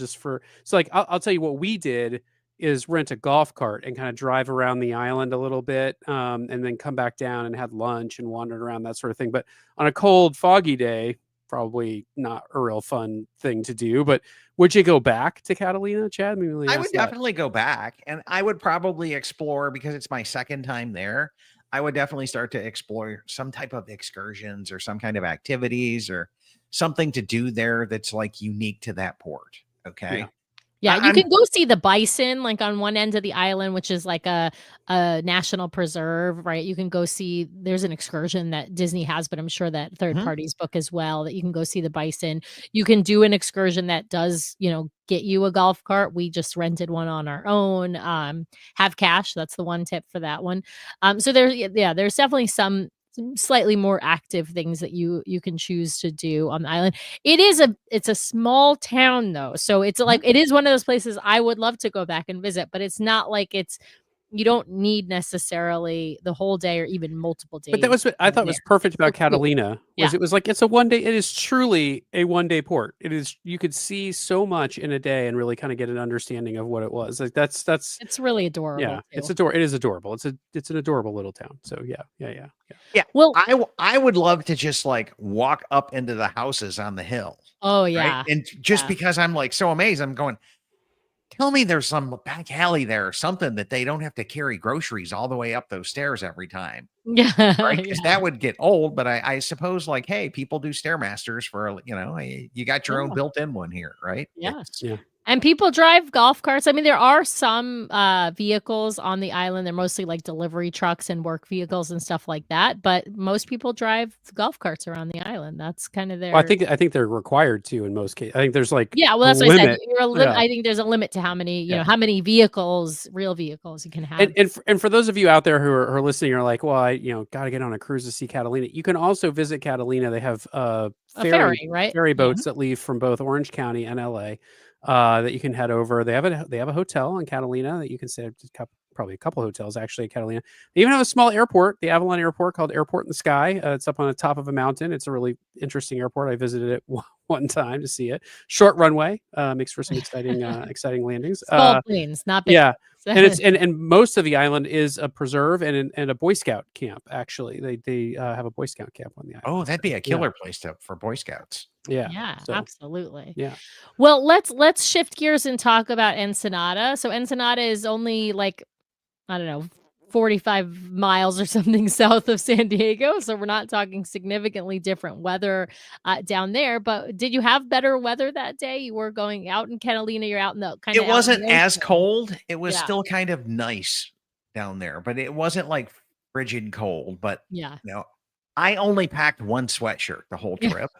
Speaker 1: I'll tell you what we did is rent a golf cart and kind of drive around the island a little bit, and then come back down and had lunch and wandered around, that sort of thing. But on a cold, foggy day, probably not a real fun thing to do. But would you go back to Catalina, Chad?
Speaker 4: I would definitely go back, and I would probably explore, because it's my second time there. I would definitely start to explore some type of excursions or some kind of activities or something to do there that's like unique to that port. Okay.
Speaker 2: Yeah, you
Speaker 4: I'm-
Speaker 2: can go see the bison, like, on one end of the island, which is like a national preserve, right? You can go see there's an excursion that Disney has, but I'm sure that third
Speaker 4: Mhm.
Speaker 2: parties book as well, that you can go see the bison. You can do an excursion that does, get you a golf cart. We just rented one on our own. Have cash, that's the one tip for that one. So there's definitely some slightly more active things that you can choose to do on the island. It's a small town though. So it's like it is one of those places I would love to go back and visit, but it's not like you don't need necessarily the whole day or even multiple days.
Speaker 1: But that was what I thought was perfect about Catalina.
Speaker 2: Yeah.
Speaker 1: It was like it's a one day. It is truly a one day port. It is you could see so much in a day and really kind of get an understanding of what it was. Like that's
Speaker 2: It's really adorable.
Speaker 1: yeah.
Speaker 2: Too.
Speaker 1: It is adorable. It's an adorable little town. So yeah.
Speaker 4: Yeah.
Speaker 2: Well,
Speaker 4: I would love to just like walk up into the houses on the hill.
Speaker 2: oh
Speaker 4: Right.
Speaker 2: yeah.
Speaker 4: And just
Speaker 2: Yeah.
Speaker 4: because I'm like so amazed, I'm going, tell me there's some back alley there or something that they don't have to carry groceries all the way up those stairs every time.
Speaker 2: Yeah.
Speaker 4: Right. Because that would get old. But I suppose like, hey, people do Stairmasters for, you got your own
Speaker 2: Yeah.
Speaker 4: built-in one here. Right.
Speaker 2: Yeah.
Speaker 1: Yeah.
Speaker 2: And people drive golf carts. I mean, there are some vehicles on the island. They're mostly like delivery trucks and work vehicles and stuff like that. But most people drive golf carts around the island. That's kind of their.
Speaker 1: Well, I think they're required to in most cases. I think there's like
Speaker 2: Yeah, well,
Speaker 1: a
Speaker 2: that's what I said.
Speaker 1: limit.
Speaker 2: I think there's a limit to how many, how many real vehicles you can have.
Speaker 1: And for those of you out there who are listening, are like, well, I got to get on a cruise to see Catalina. You can also visit Catalina. They have
Speaker 2: a ferry, right?
Speaker 1: ferry boats that leave from both Orange County and LA that you can head over. They have a hotel in Catalina that you can stay at, probably a couple hotels actually at Catalina. They even have a small airport, the Avalon Airport, called Airport in the Sky. It's up on the top of a mountain. It's a really interesting airport. I visited it one time to see it. Short runway, makes for some exciting landings.
Speaker 2: Small planes, not big.
Speaker 1: Yeah. And it's and most of the island is a preserve and a Boy Scout camp. Actually, they have a Boy Scout camp on the island.
Speaker 4: Oh, that'd be a killer place for Boy Scouts.
Speaker 2: Yeah,
Speaker 1: So,
Speaker 2: absolutely.
Speaker 1: yeah.
Speaker 2: Well, let's shift gears and talk about Ensenada. So Ensenada is only like, I don't know, 45 miles or something south of San Diego. So we're not talking significantly different weather down there. But did you have better weather that day? You were going out in Catalina. You're out in the kind of.
Speaker 4: It wasn't as
Speaker 2: ocean.
Speaker 4: cold. It was
Speaker 2: Yeah.
Speaker 4: still kind of nice down there, but it wasn't like frigid cold. But
Speaker 2: Yeah.
Speaker 4: I only packed one sweatshirt the whole trip.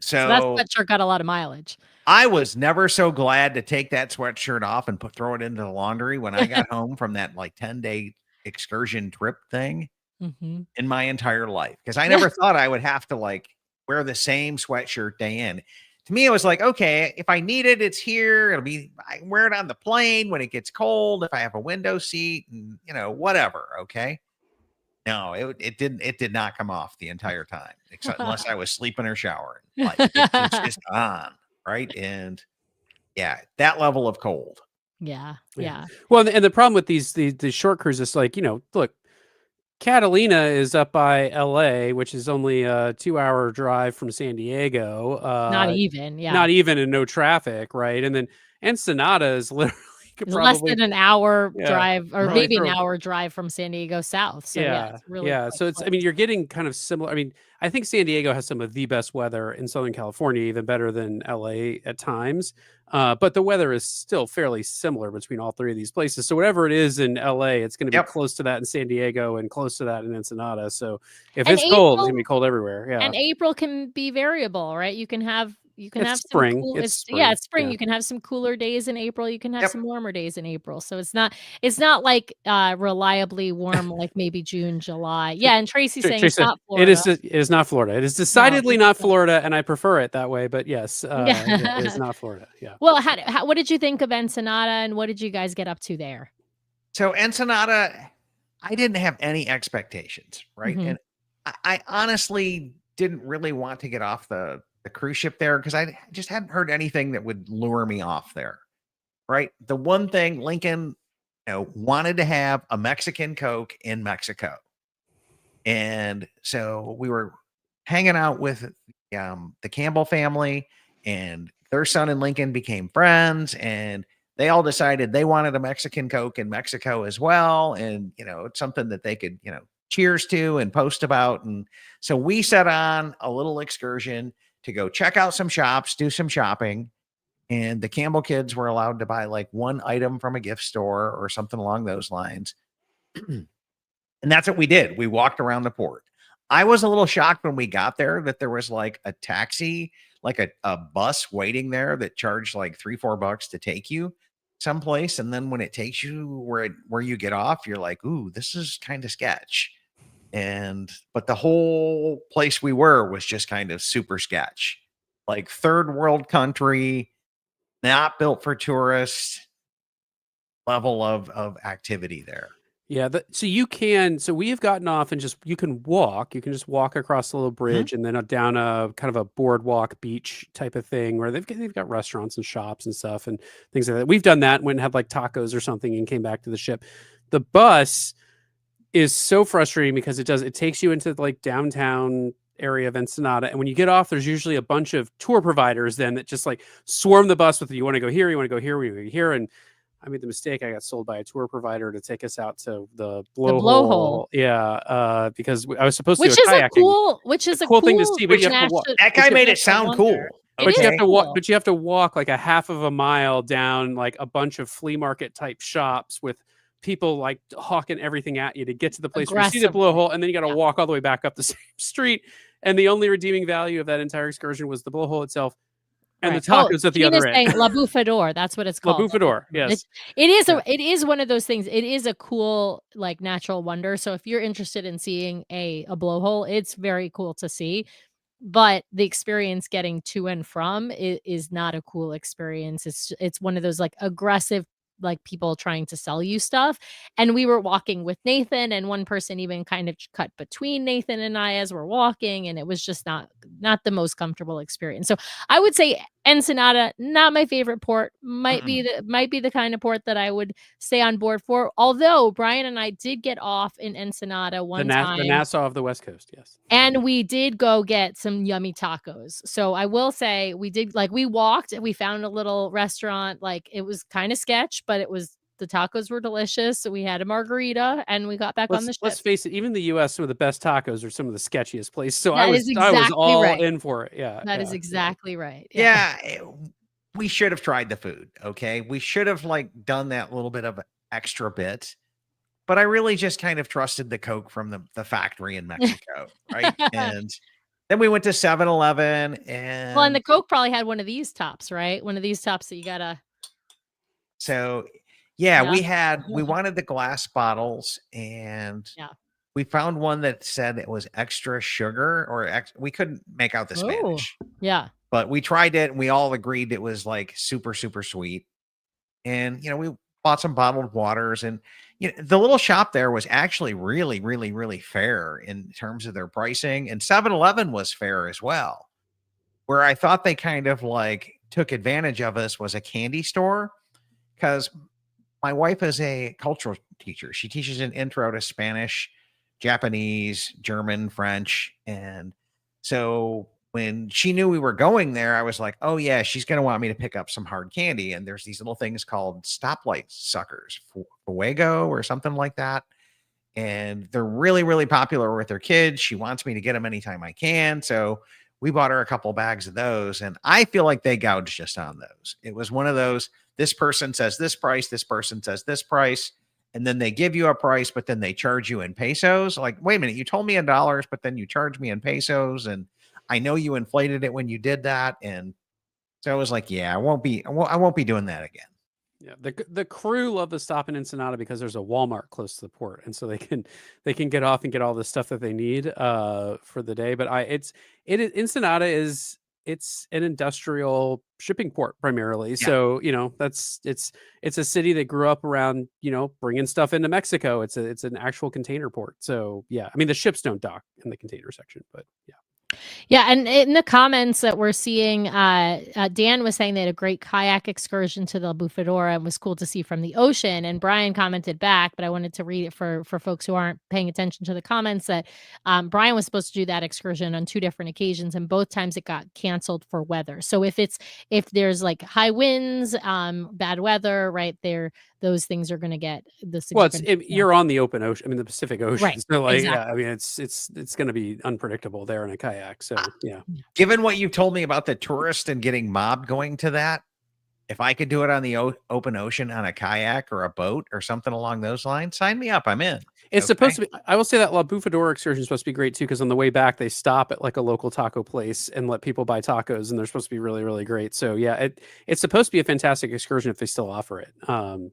Speaker 2: So that
Speaker 4: So
Speaker 2: sweatshirt got a lot of mileage.
Speaker 4: I was never so glad to take that sweatshirt off and throw it into the laundry when I got home from that like 10-day excursion trip thing
Speaker 2: Mhm.
Speaker 4: in my entire life. Because I never thought I would have to like wear the same sweatshirt day in. To me, it was like, okay, if I need it, it's here. I can wear it on the plane when it gets cold, if I have a window seat and whatever. Okay. No, it did not come off the entire time, except unless I was sleeping or showering. Like it's just on, right? And yeah, that level of cold.
Speaker 2: Yeah.
Speaker 1: Well, and the problem with these short cruises, like look, Catalina is up by LA, which is only a 2-hour drive from San Diego.
Speaker 2: Not even. Yeah.
Speaker 1: Not even, and no traffic, right? And then Ensenada is literally
Speaker 2: It's less than an hour
Speaker 1: Yeah,
Speaker 2: drive, or
Speaker 1: really
Speaker 2: maybe an
Speaker 1: true.
Speaker 2: hour drive from San Diego south. So yeah, it's really quite
Speaker 1: So it's, I
Speaker 2: close.
Speaker 1: mean, you're getting kind of similar. I mean, I think San Diego has some of the best weather in Southern California, even better than LA at times. But the weather is still fairly similar between all three of these places. So whatever it is in LA, it's going to be close to that in San Diego and close to that in Ensenada. So if
Speaker 2: And
Speaker 1: it's cold, it's
Speaker 2: April-
Speaker 1: going to be cold everywhere. Yeah.
Speaker 2: And April can be variable, right? You can have
Speaker 1: It's
Speaker 2: some
Speaker 1: spring.
Speaker 2: cool,
Speaker 1: It's
Speaker 2: it's
Speaker 1: spring.
Speaker 2: spring.
Speaker 1: Yeah.
Speaker 2: You can have some cooler days in April. You can have
Speaker 4: Yep.
Speaker 2: some warmer days in April. So it's not like reliably warm like maybe June, July. Yeah, and Tracy's saying it's not Florida.
Speaker 1: It is not Florida. It is decidedly not Florida, and I prefer it that way. But yes, it is not Florida. Yeah.
Speaker 2: Well, what did you think of Ensenada, and what did you guys get up to there?
Speaker 4: So Ensenada, I didn't have any expectations, right?
Speaker 2: Mhm.
Speaker 4: And I honestly didn't really want to get off the cruise ship there because I just hadn't heard anything that would lure me off there, right? The one thing Lincoln wanted to have a Mexican Coke in Mexico. And so we were hanging out with the Campbell family, and their son and Lincoln became friends, and they all decided they wanted a Mexican Coke in Mexico as well. And, it's something that they could, cheers to and post about. And so we set on a little excursion to go check out some shops, do some shopping. and the Campbell kids were allowed to buy like one item from a gift store or something along those lines. And that's what we did. We walked around the port. I was a little shocked when we got there that there was like a taxi, like a bus waiting there that charged like $3-4 to take you someplace. And then when it takes you where you get off, you're like, ooh, this is kind of sketch. But the whole place we were was just kind of super sketch, like third world country, not built for tourists level of activity there.
Speaker 1: Yeah, so we have gotten off and you can just walk across a little bridge and then down a kind of a boardwalk beach type of thing where they've got restaurants and shops and stuff and things like that. We've done that, went and had like tacos or something and came back to the ship. The bus is so frustrating because it takes you into like downtown area of Ensenada, and when you get off, there's usually a bunch of tour providers then that just like swarm the bus with you want to go here, you want to go here, we want to go here. And I made the mistake. I got sold by a tour provider to take us out to the blowhole. Yeah, because I was supposed to go kayaking.
Speaker 2: Which is a
Speaker 1: cool thing to see. But you have to walk.
Speaker 4: That guy made it sound cool.
Speaker 1: But you have to walk. But you have to walk like a half of a mile down like a bunch of flea market type shops with people like hawking everything at you to get to the place where you see the blowhole, and then you got to walk all the way back up the same street. And the only redeeming value of that entire excursion was the blowhole itself. And the tacos at the other end.
Speaker 2: La Bufador, that's what it's called.
Speaker 1: La Bufador, yes.
Speaker 2: It is one of those things. It is a cool like natural wonder. So if you're interested in seeing a blowhole, it's very cool to see. But the experience getting to and from is not a cool experience. It's one of those like aggressive like people trying to sell you stuff. And we were walking with Nathan, and one person even kind of cut between Nathan and I as we're walking, and it was just not the most comfortable experience. So I would say Ensenada, not my favorite port, might be the kind of port that I would stay on board for. Although Brian and I did get off in Ensenada one time.
Speaker 1: The Nassau of the West Coast, yes.
Speaker 2: And we did go get some yummy tacos. So I will say we walked and we found a little restaurant. Like it was kind of sketch, but the tacos were delicious. So we had a margarita and we got back on the ship.
Speaker 1: Let's face it, even the US, some of the best tacos are some of the sketchiest places. So
Speaker 2: I was all
Speaker 1: in for it. Yeah.
Speaker 2: That is exactly right.
Speaker 4: Yeah. We should have tried the food. Okay. We should have like done that little bit of extra bit. But I really just kind of trusted the Coke from the factory in Mexico, right? And then we went to 7-Eleven
Speaker 2: and the Coke probably had one of these tops, right? One of these tops that you gotta.
Speaker 4: So we wanted the glass bottles, and we found one that said it was extra sugar we couldn't make out the Spanish.
Speaker 2: Yeah.
Speaker 4: But we tried it and we all agreed it was like super, super sweet. And, we bought some bottled waters, and the little shop there was actually really, really, really fair in terms of their pricing. And 7-Eleven was fair as well. Where I thought they kind of like took advantage of us was a candy store, because my wife is a cultural teacher. She teaches an intro to Spanish, Japanese, German, French. And so when she knew we were going there, I was like, oh yeah, she's going to want me to pick up some hard candy. And there's these little things called stoplight suckers, Fuego or something like that. And they're really, really popular with her kids. She wants me to get them anytime I can. So we bought her a couple bags of those, and I feel like they gouged us on those. It was one of those, this person says this price, this person says this price, and then they give you a price, but then they charge you in pesos. Like, wait a minute, you told me in dollars, but then you charged me in pesos, and I know you inflated it when you did that. And so I was like, yeah, I won't be doing that again.
Speaker 1: Yeah, the crew love the stop in Ensenada because there's a Walmart close to the port, and so they can get off and get all the stuff that they need for the day. But Ensenada is an industrial shipping port primarily. Yeah. So it's a city that grew up around bringing stuff into Mexico. It's an actual container port. So yeah, I mean the ships don't dock in the container section, but yeah.
Speaker 2: Yeah, and in the comments that we're seeing, Dan was saying they had a great kayak excursion to the Bufadora and was cool to see from the ocean. And Brian commented back, but I wanted to read it for folks who aren't paying attention to the comments, that Brian was supposed to do that excursion on 2 different occasions, and both times it got canceled for weather. So if there's like high winds, bad weather, right there, those things are going to get the.
Speaker 1: Well, you're on the open ocean. I mean, the Pacific Ocean.
Speaker 2: Right.
Speaker 1: So
Speaker 2: exactly.
Speaker 1: Yeah, I mean, it's going to be unpredictable there in a kayak. So yeah.
Speaker 4: Given what you told me about the tourist and getting mobbed going to that, if I could do it on the open ocean on a kayak or a boat or something along those lines, sign me up. I'm in.
Speaker 1: It's supposed to be. I will say that La Bufador excursion is supposed to be great too, because on the way back they stop at like a local taco place and let people buy tacos, and they're supposed to be really, really great. So yeah, it's supposed to be a fantastic excursion if they still offer it.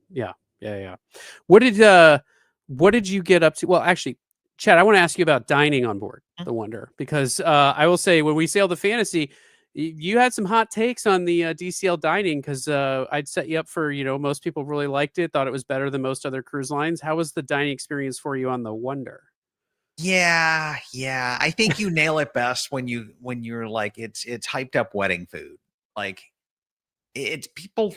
Speaker 1: Yeah. What did you get up to? Well, actually, Chad, I want to ask you about dining on board the Wonder, because I will say when we sailed the Fantasy, you had some hot takes on the DCL dining, because I'd set you up for, most people really liked it, thought it was better than most other cruise lines. How was the dining experience for you on the Wonder?
Speaker 4: Yeah. I think you nail it best when you're like, it's hyped up wedding food. Like it's people.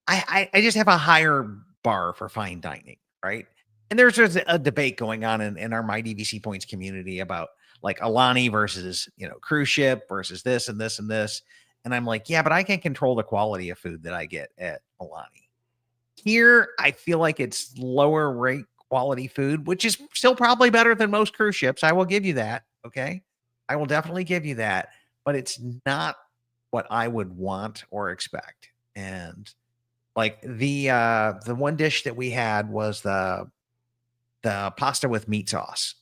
Speaker 4: I just have a higher bar for fine dining, right? And there's a debate going on in our My DVC Points community about like Alani versus, cruise ship versus this and this and this. And I'm like, yeah, but I can control the quality of food that I get at Alani. Here, I feel like it's lower rate quality food, which is still probably better than most cruise ships. I will give you that. Okay. I will definitely give you that, but it's not what I would want or expect. And like the one dish that we had was the pasta with meat sauce.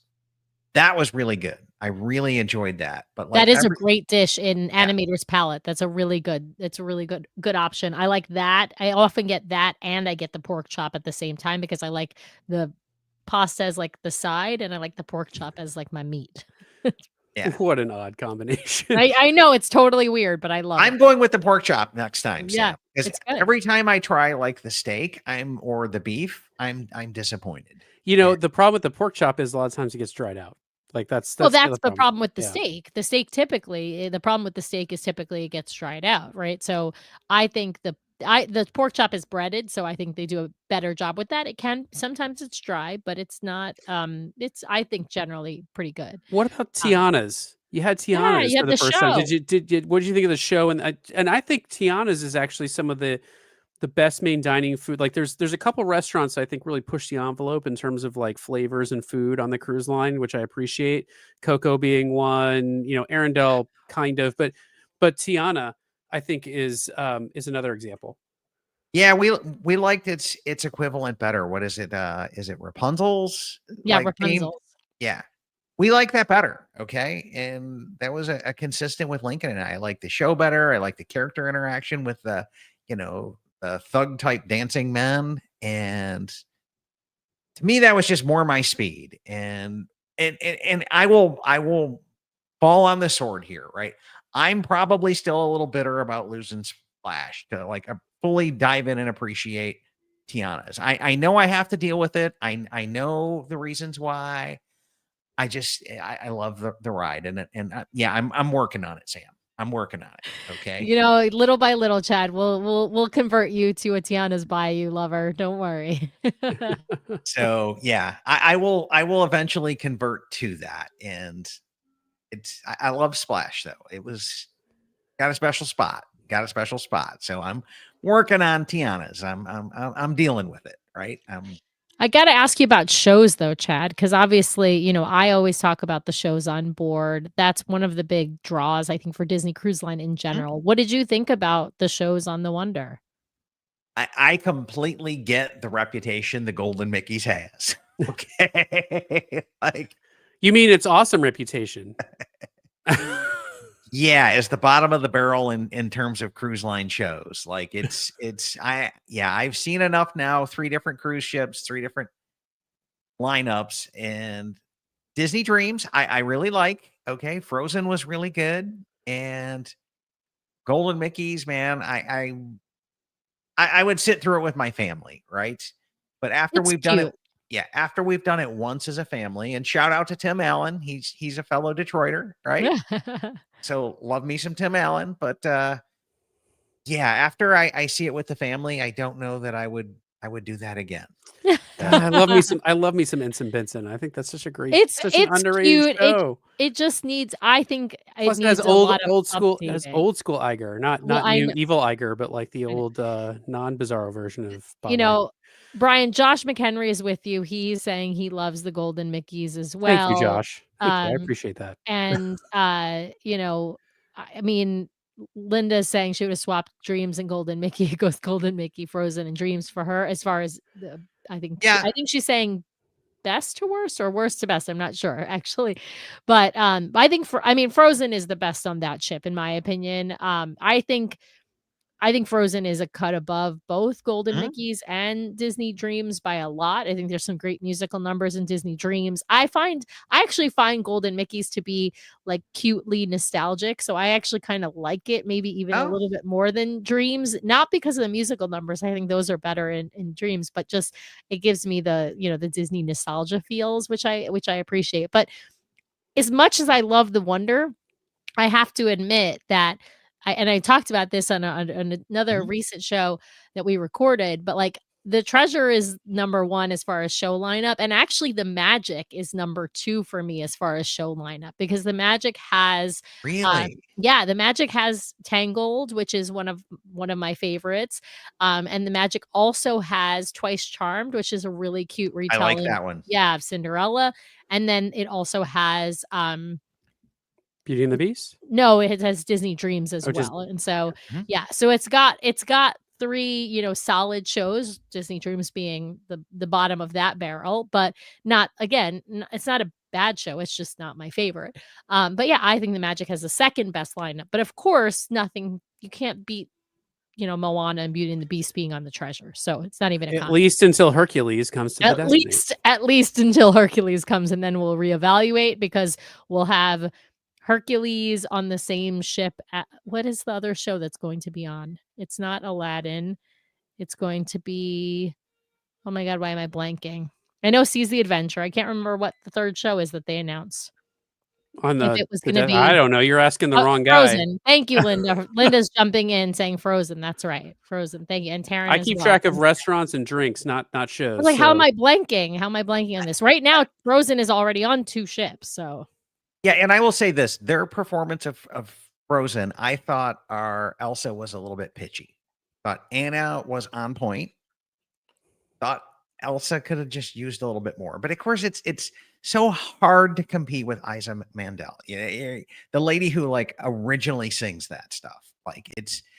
Speaker 4: That was really good. I really enjoyed that. But like
Speaker 2: that is a great dish in Animator's palate. That's a really good. It's a really good option. I like that. I often get that, and I get the pork chop at the same time, because I like the pasta as like the side, and I like the pork chop as like my meat.
Speaker 4: Yeah.
Speaker 1: What an odd combination.
Speaker 2: I know it's totally weird, but I love it.
Speaker 4: I'm going with the pork chop next time.
Speaker 2: Yeah,
Speaker 4: because
Speaker 2: it's good.
Speaker 4: every time I try like the steak, or the beef, I'm disappointed.
Speaker 1: The problem with the pork chop is a lot of times it gets dried out. Like that's
Speaker 2: the
Speaker 1: the
Speaker 2: problem with the steak. The steak typically, the problem with the steak is typically it gets dried out, right? So I think the pork chop is breaded, so I think they do a better job with that. It can sometimes it's dry, but it's not. It's I think generally pretty good.
Speaker 1: What about Tiana's? You had Tiana's
Speaker 2: you
Speaker 1: for
Speaker 2: had
Speaker 1: the
Speaker 2: the
Speaker 1: first time.
Speaker 2: show.
Speaker 1: What did you think of the show? And I think Tiana's is actually some of the best main dining food. Like there's a couple restaurants I think really push the envelope in terms of like flavors and food on the cruise line, which I appreciate. Coco being one, Arendelle kind of, but Tiana I think is another example.
Speaker 4: Yeah, we liked its equivalent better. What is it? Is it Rapunzel's?
Speaker 2: Yeah,
Speaker 4: like,
Speaker 2: Rapunzel's.
Speaker 4: Yeah. We like that better. Okay. And that was a consistent with Lincoln and I. Like the show better. I like the character interaction with the thug type dancing men. And to me, that was just more my speed. And I will fall on the sword here, right? I'm probably still a little bitter about losing Splash to like fully dive in and appreciate Tiana's. I know I have to deal with it. I know the reasons why. I love the ride, and I'm working on it, Sam. I'm working on it. Okay.
Speaker 2: Little by little, Chad, we'll convert you to a Tiana's Bayou lover. Don't worry.
Speaker 4: So yeah, I will eventually convert to that, and I love Splash though. It was got a special spot. So I'm working on Tiana's. I'm dealing with it. Right.
Speaker 2: I got to ask you about shows though, Chad, because obviously, I always talk about the shows on board. That's one of the big draws, I think, for Disney Cruise Line in general. What did you think about the shows on the Wonder?
Speaker 4: I completely get the reputation the Golden Mickey's has. Okay. Like,
Speaker 2: you
Speaker 1: mean it's awesome reputation.
Speaker 4: Yeah, it's the bottom of the barrel in terms of cruise line shows. Like I've seen enough now, 3 different cruise ships, 3 different lineups, and Disney Dreams, I really like. Okay. Frozen was really good. And Golden Mickey's, man, I would sit through it with my family, right? But after we've done it, after we've done it once as a family, and shout out to Tim Allen. He's a fellow Detroiter, right? So love me some Tim Allen, but after I see it with the family, I don't know that I would do that again.
Speaker 1: I love me some Ensign Benson. I think that's such a great, such an underrated
Speaker 2: cute.
Speaker 1: show.
Speaker 2: It just needs, I think,
Speaker 1: Plus it needs old school Iger, not new evil Iger, but like the old non-Bizarro version of Bob Iger.
Speaker 2: Brian, Josh McHenry is with you. He's saying he loves the Golden Mickeys as well.
Speaker 1: Thank you, Josh. Thank you. I appreciate that.
Speaker 2: And I mean, Linda's saying she would have swapped Dreams and Golden Mickey. It goes Golden Mickey, Frozen, and Dreams for her. As far as I think she's saying best to worst or worst to best. I'm not sure actually, but I think Frozen is the best on that ship in my opinion. I think Frozen is a cut above both Golden Mickey's and Disney Dreams by a lot. I think there's some great musical numbers in Disney Dreams. I actually find Golden Mickey's to be like cutely nostalgic. So I actually kind of like it, maybe even a little bit more than Dreams, not because of the musical numbers. I think those are better in Dreams, but just it gives me the, the Disney nostalgia feels, which I appreciate. But as much as I love the Wonder, I have to admit that I talked about this on another recent show that we recorded, but like the Treasure is number 1 as far as show lineup, and actually the Magic is number 2 for me as far as show lineup, because the Magic has the Magic has Tangled, which is one of my favorites, and the Magic also has Twice Charmed, which is a really cute retelling.
Speaker 4: I like that one.
Speaker 2: Yeah, of Cinderella, and then it also has
Speaker 1: Beauty and the Beast?
Speaker 2: No, it has Disney Dreams as well. And so, so it's got 3, solid shows, Disney Dreams being the bottom of that barrel, but not, again, it's not a bad show. It's just not my favorite. But yeah, I think the Magic has the second best lineup, but of course, you can't beat, Moana and Beauty and the Beast being on the Treasure. So it's not even
Speaker 1: at least until Hercules comes to the Destiny.
Speaker 2: At least until Hercules comes, and then we'll reevaluate, because we'll have Hercules on the same ship. What is the other show that's going to be on? It's not Aladdin. It's going to be, oh my God, why am I blanking? I know Seize the Adventure. I can't remember what the third show is that they announced. If it was going to be,
Speaker 1: I don't know. You're asking the wrong guy.
Speaker 2: Frozen. Thank you, Linda. Linda's jumping in saying Frozen. That's right. Frozen. Thank you. And Taryn.
Speaker 1: I keep track of restaurants and drinks, not shows.
Speaker 2: Like, how am I blanking? How am I blanking on this? Right now, Frozen is already on 2 ships. So.
Speaker 4: Yeah, and I will say this, their performance of Frozen, I thought our Elsa was a little bit pitchy. Thought Anna was on point. Thought Elsa could have just used a little bit more. But of course, it's so hard to compete with Isa Mandel. The lady who like originally sings that stuff. Like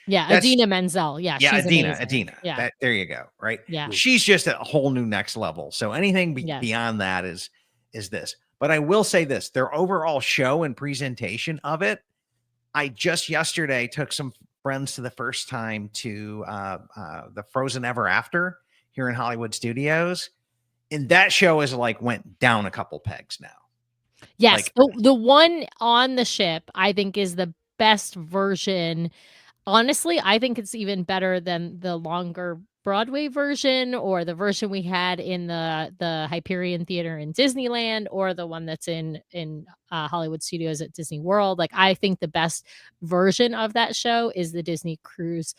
Speaker 2: Idina Menzel. Yeah, she's
Speaker 4: Idina.
Speaker 2: Yeah,
Speaker 4: there you go. Right.
Speaker 2: Yeah,
Speaker 4: she's just a whole new next level. So anything beyond that is this. But I will say this, their overall show and presentation of it, I just yesterday took some friends to the first time to the Frozen Ever After here in Hollywood Studios. And that show is like went down a couple pegs now.
Speaker 2: Yes. The one on the ship, I think, is the best version. Honestly, I think it's even better than the longer Broadway version, or the version we had in the Hyperion Theater in Disneyland, or the one that's in Hollywood Studios at Disney World. Like, I think the best version of that show is the Disney Cruise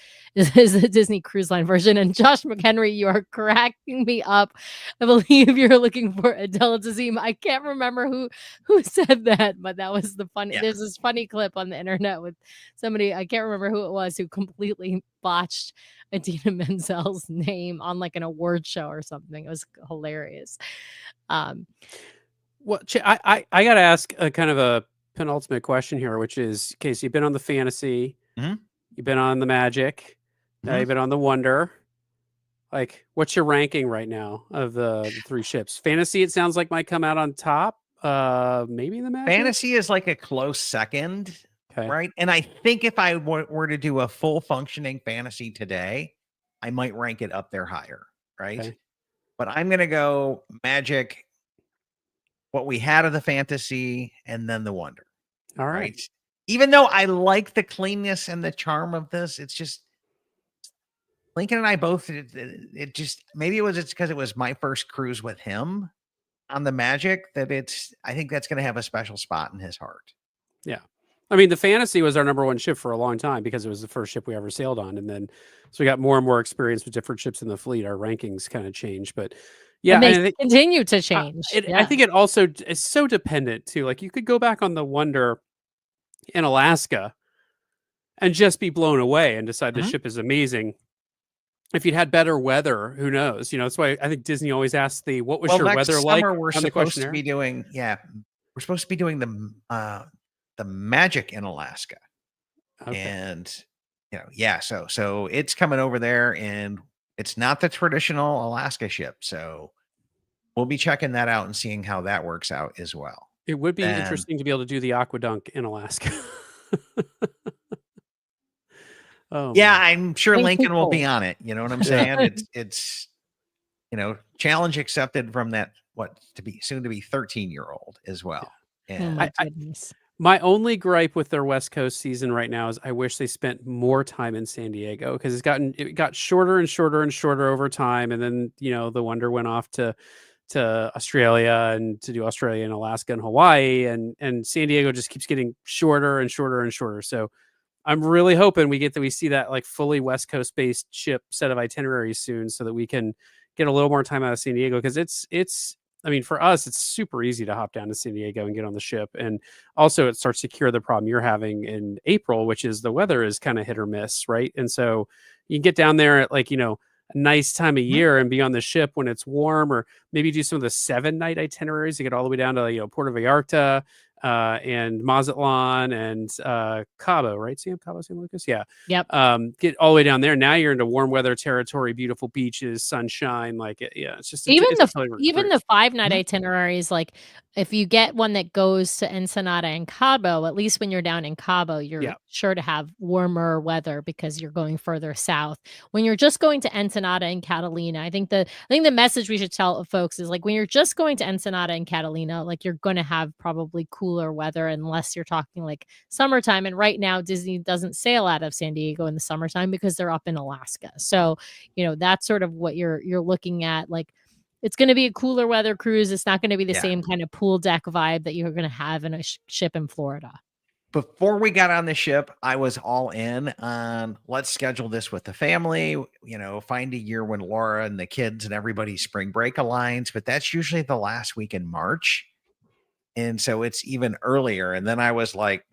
Speaker 2: Line version. And Josh McHenry, you are cracking me up. I believe you're looking for Adele Dazeem. I can't remember who said that, but that was the funny. There's this funny clip on the internet with somebody, I can't remember who it was, who completely botched Idina Menzel's name on like an award show or something. It was hilarious.
Speaker 1: Well, I got to ask a kind of a penultimate question here, which is, okay, so you've been on the Fantasy, you've been on the Magic, now you've been on the Wonder. Like, what's your ranking right now of the 3 ships? Fantasy, it sounds like, might come out on top. Maybe the Magic?
Speaker 4: Fantasy is like a close second. Okay. Right. And I think if I were to do a full functioning Fantasy today, I might rank it up there higher. Right. Okay. But I'm going to go Magic, what we had of the Fantasy, and then the Wonder.
Speaker 1: All right.
Speaker 4: Even though I like the cleanness and the charm of this, it's just Lincoln and I both, it just, maybe it's because it was my first cruise with him on the Magic that I think that's going to have a special spot in his heart.
Speaker 1: Yeah. I mean, the Fantasy was our number 1 ship for a long time because it was the first ship we ever sailed on. And then, so we got more and more experience with different ships in the fleet. Our rankings kind of changed, but yeah.
Speaker 2: And they continue to change.
Speaker 1: I think it also is so dependent too. Like, you could go back on the Wonder in Alaska and just be blown away and decide the ship is amazing. If you'd had better weather, who knows? That's why I think Disney always asks what was your weather like?
Speaker 4: We're supposed to be doing, the Magic in Alaska.
Speaker 1: Okay.
Speaker 4: And yeah, so it's coming over there, and it's not the traditional Alaska ship. So we'll be checking that out and seeing how that works out as well.
Speaker 1: It would be
Speaker 4: And
Speaker 1: interesting to be able to do the aquadunk in Alaska. Oh,
Speaker 4: yeah,
Speaker 1: man.
Speaker 4: I'm sure
Speaker 2: Thank you,
Speaker 4: Lincoln will be
Speaker 2: Cole.
Speaker 4: on it. You know what I'm saying? It's challenge accepted from that soon to be 13-year-old as well.
Speaker 2: Oh
Speaker 4: And
Speaker 2: my goodness.
Speaker 1: My only gripe with their West Coast season right now is I wish they spent more time in San Diego, because it got shorter and shorter and shorter over time. And then, the Wonder went off to Australia and to do Australia and Alaska and Hawaii, and San Diego just keeps getting shorter and shorter and shorter. So I'm really hoping we see that like fully West Coast based ship set of itineraries soon, so that we can get a little more time out of San Diego, because I mean, for us, it's super easy to hop down to San Diego and get on the ship. And also it starts to cure the problem you're having in April, which is the weather is kind of hit or miss, right? And so you can get down there at a nice time of year and be on the ship when it's warm, or maybe do some of the 7-night itineraries to get all the way down to, Puerto Vallarta, and Mazatlan and Cabo, right? Cabo San Lucas. Yeah.
Speaker 2: Yep.
Speaker 1: Get all the way down there. Now you're into warm weather territory, beautiful beaches, sunshine. It's just
Speaker 2: Even
Speaker 1: it's a totally different
Speaker 2: even
Speaker 1: cruise.
Speaker 2: the 5-night itineraries, like if you get one that goes to Ensenada and Cabo, at least when you're down in Cabo, you're sure to have warmer weather because you're going further south. When you're just going to Ensenada and Catalina, I think the message we should tell folks is, like, when you're just going to Ensenada and Catalina, like, you're going to have probably cooler weather unless you're talking like summertime. And right now Disney doesn't sail out of San Diego in the summertime because they're up in Alaska. So, that's sort of what you're looking at. Like, it's going to be a cooler weather cruise. It's not going to be the same kind of pool deck vibe that you're going to have in a ship in Florida.
Speaker 4: Before we got on the ship, I was all in on let's schedule this with the family, find a year when Laura and the kids and everybody's spring break aligns, but that's usually the last week in March. And so it's even earlier. And then I was like,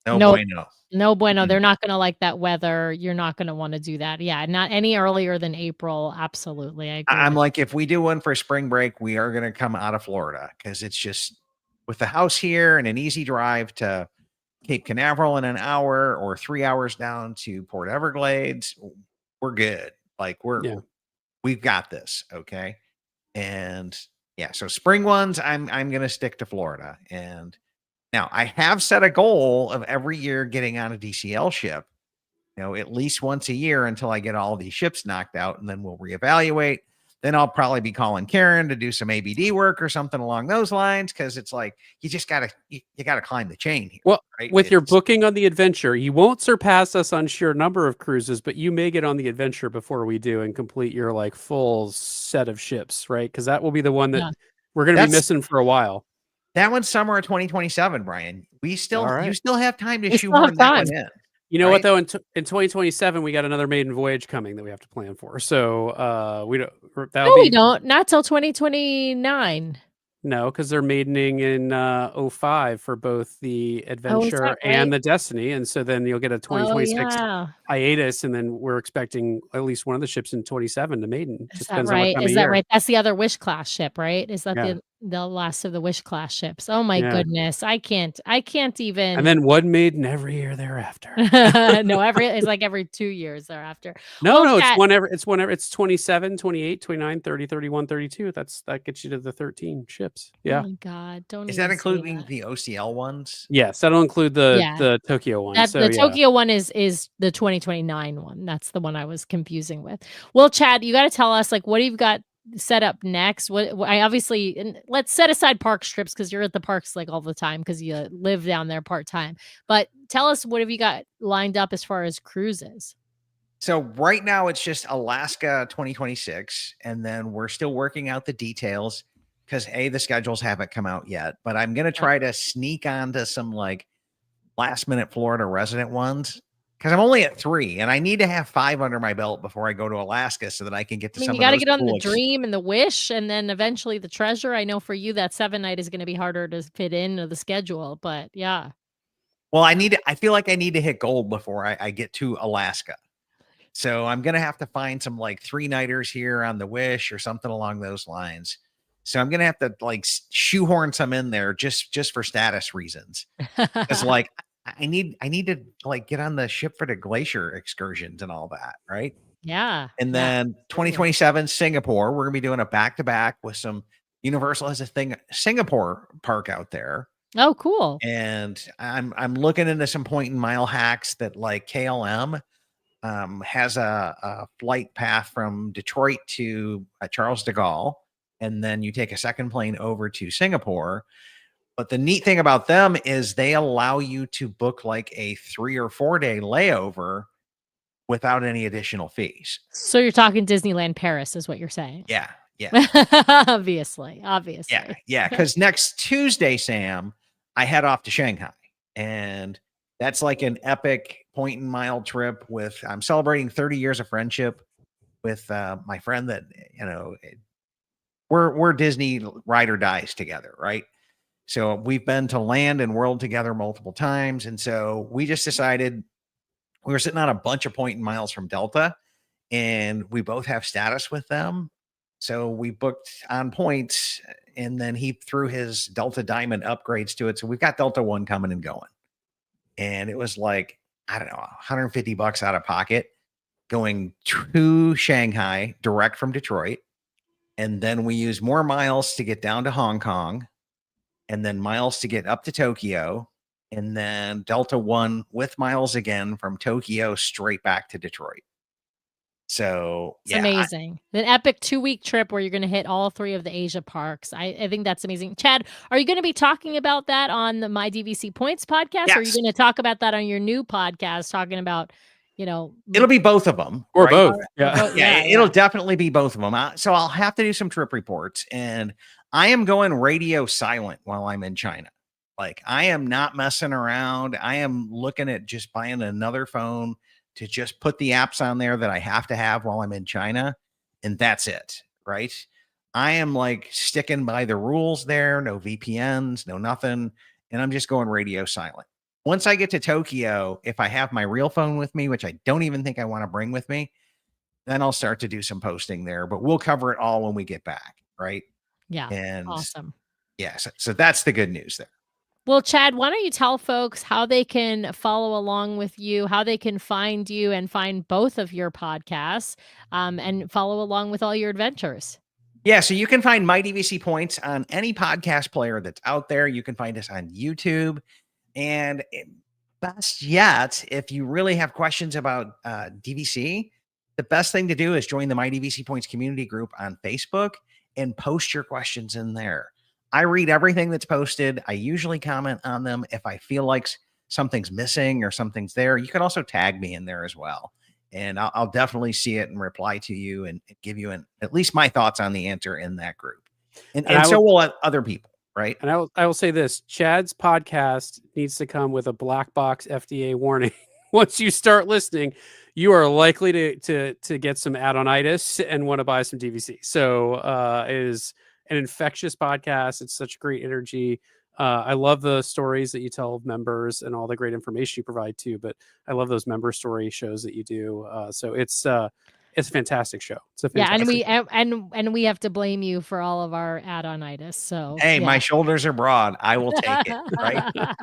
Speaker 4: no bueno.
Speaker 2: No bueno. They're not going to like that weather. You're not going to want to do that. Yeah. Not any earlier than April. Absolutely. I agree.
Speaker 4: I'm like, if we do one for spring break, we are going to come out of Florida, because it's just with the house here and an easy drive to Cape Canaveral in an hour, or 3 hours down to Port Everglades. We're good. Like we've got this. Okay. And yeah, so spring ones, I'm going to stick to Florida. And now I have set a goal of every year getting on a DCL ship, at least once a year until I get all these ships knocked out, and then we'll reevaluate. Then I'll probably be calling Karen to do some ABD work or something along those lines, because it's like you just gotta climb the chain here.
Speaker 1: Well,
Speaker 4: right?
Speaker 1: With your booking on the Adventure, you won't surpass us on sheer number of cruises, but you may get on the Adventure before we do and complete your full set of ships, right? Because that will be the one that we're going to be missing for a while.
Speaker 4: That one's summer of 2027, Brian. You still have time to
Speaker 2: We
Speaker 4: shoehorn that one in.
Speaker 1: You know what, though? In 2027, we got another maiden voyage coming that we have to plan for. So we don't.
Speaker 2: We don't. Not till 2029.
Speaker 1: No, because they're maidening in 05 for both the Adventure and the Destiny, and so then you'll get a 2026 hiatus, and then we're expecting at least one of the ships in 27 to maiden.
Speaker 2: Is that right? Is that right? That's the other Wish class ship, right? Is that the last of the Wish class ships? Oh my goodness, I can't even.
Speaker 1: And then one maiden every year thereafter.
Speaker 2: No, it's like every 2 years thereafter.
Speaker 1: No, it's 27, 28, 29, 30, 31, 32. That gets you to the 13 ships. Yeah.
Speaker 2: Oh my God, don't.
Speaker 4: Is that including the OCL ones?
Speaker 1: Yes, that'll include the Tokyo one.
Speaker 2: The Tokyo one is the 2029 one. That's the one I was confusing with. Well, Chad, you got to tell us, like, what do you got set up next? And let's set aside park trips, because you're at the parks like all the time because you live down there part-time. But tell us, what have you got lined up as far as cruises?
Speaker 4: So right now it's just Alaska 2026, and then we're still working out the details because the schedules haven't come out yet. But I'm gonna try to sneak onto some like last minute Florida resident ones, because I'm only at 3 and I need to have 5 under my belt before I go to Alaska so that I can get to some.
Speaker 2: You got to get on the Dream and the Wish, and then eventually the Treasure. I know for you that 7-night is going to be harder to fit into the schedule, but yeah.
Speaker 4: Well, I feel like I need to hit gold before I get to Alaska. So I'm going to have to find some like 3-nighters here on the Wish or something along those lines. So I'm going to have to like shoehorn some in there just for status reasons. Because like I need to like get on the ship for the glacier excursions and all that, right?
Speaker 2: Yeah.
Speaker 4: And
Speaker 2: yeah.
Speaker 4: then 2027 Singapore, we're gonna be doing a back-to-back with some Universal has a thing Singapore park out there.
Speaker 2: Oh, cool.
Speaker 4: And I'm looking into some point and mile hacks that like KLM has a flight path from Detroit to Charles de Gaulle, and then you take a second plane over to Singapore. But the neat thing about them is they allow you to book like a 3 or 4 day layover without any additional fees.
Speaker 2: So you're talking Disneyland Paris is what you're saying.
Speaker 4: Yeah. Yeah.
Speaker 2: Obviously.
Speaker 4: Yeah. Because next Tuesday, Sam, I head off to Shanghai. And that's like an epic point and mile trip with, I'm celebrating 30 years of friendship with my friend that, you know, we're Disney ride or dies together, right? So we've been to land and world together multiple times. And so we just decided we were sitting on a bunch of point and miles from Delta, and we both have status with them. So we booked on points, and then he threw his Delta Diamond upgrades to it. So we've got Delta One coming and going. And it was like, I don't know, $150 out of pocket going to Shanghai direct from Detroit. And then we use more miles to get down to Hong Kong, and then miles to get up to Tokyo, and then Delta One with miles again from Tokyo straight back to Detroit. So
Speaker 2: it's amazing. An epic 2-week trip where you're going to hit all 3 of the Asia parks. I think that's amazing. Chad, are you going to be talking about that on the My DVC Points podcast?
Speaker 4: Yes.
Speaker 2: Or are you going to talk about that on your new podcast, talking about, you know,
Speaker 4: it'll be both of them
Speaker 1: or
Speaker 4: right?
Speaker 1: both.
Speaker 4: Yeah, it'll definitely be both of them. So I'll have to do some trip reports, and I am going radio silent while I'm in China. Like, I am not messing around. I am looking at just buying another phone to just put the apps on there that I have to have while I'm in China, and that's it, right? I am like sticking by the rules there, no VPNs, no nothing, and I'm just going radio silent. Once I get to Tokyo, if I have my real phone with me, which I don't even think I want to bring with me, then I'll start to do some posting there, but we'll cover it all when we get back, right?
Speaker 2: Yeah.
Speaker 4: And
Speaker 2: awesome.
Speaker 4: Yeah, so that's the good news there.
Speaker 2: Well, Chad, why don't you tell folks how they can follow along with you, how they can find you and find both of your podcasts, and follow along with all your adventures?
Speaker 4: Yeah, so you can find My DVC Points on any podcast player that's out there. You can find us on YouTube. And best yet, if you really have questions about DVC, the best thing to do is join the My DVC Points community group on Facebook and post your questions in there. I read everything that's posted. I usually comment on them. If I feel like something's missing or something's there, you can also tag me in there as well. And I'll definitely see it and reply to you and give you at least my thoughts on the answer in that group. And so will other people, right?
Speaker 1: And I will say this, Chad's podcast needs to come with a black box FDA warning. Once you start listening, you are likely to get some add-on-itis and want to buy some DVC. So it is an infectious podcast. It's such great energy. I love the stories that you tell of members and all the great information you provide too, but I love those member story shows that you do. So it's a fantastic show. It's a fantastic
Speaker 2: and we have to blame you for all of our add-on-itis. So
Speaker 4: hey, my shoulders are broad. I will take it, right?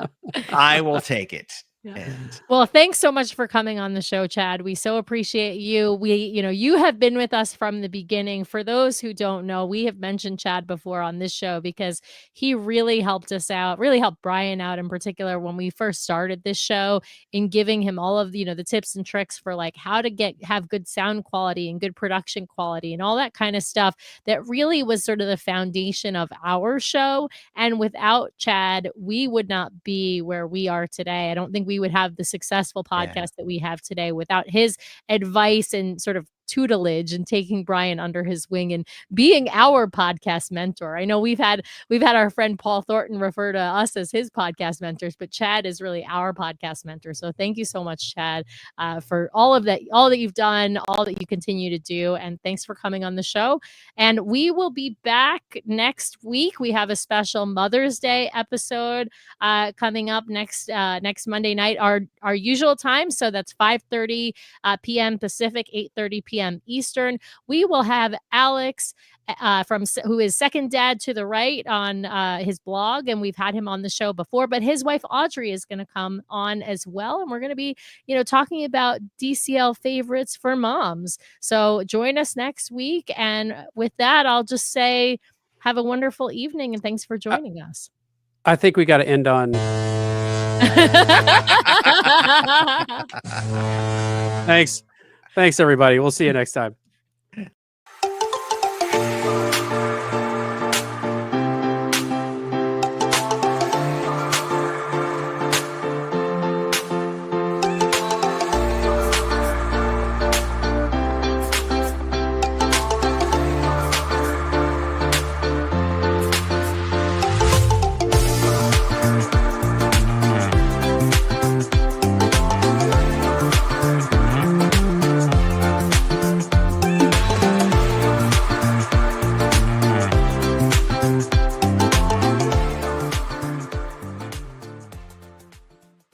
Speaker 4: I will take it.
Speaker 2: Yeah. Well, thanks so much for coming on the show, Chad. We so appreciate you. You have been with us from the beginning. For those who don't know, we have mentioned Chad before on this show because he really helped us out, really helped Brian out in particular when we first started this show, in giving him all of the tips and tricks for like how to have good sound quality and good production quality and all that kind of stuff that really was sort of the foundation of our show. And without Chad, we would not be where we are today. I don't think we would have the successful podcast that we have today without his advice and sort of tutelage and taking Brian under his wing and being our podcast mentor. I know we've had our friend Paul Thornton refer to us as his podcast mentors, but Chad is really our podcast mentor. So thank you so much, Chad, for all that you've done, all that you continue to do. And thanks for coming on the show. And we will be back next week. We have a special Mother's Day episode coming up next Monday night, our usual time. So that's 5:30 p.m. Pacific, 8:30 p.m. p.m. Eastern. We will have Alex who is second dad to the right on his blog, and we've had him on the show before, but his wife Audrey is going to come on as well, and we're going to be talking about DCL favorites for moms. So join us next week, and with that I'll just say have a wonderful evening and thanks for joining us.
Speaker 1: I think we got to end on thanks everybody, we'll see you next time.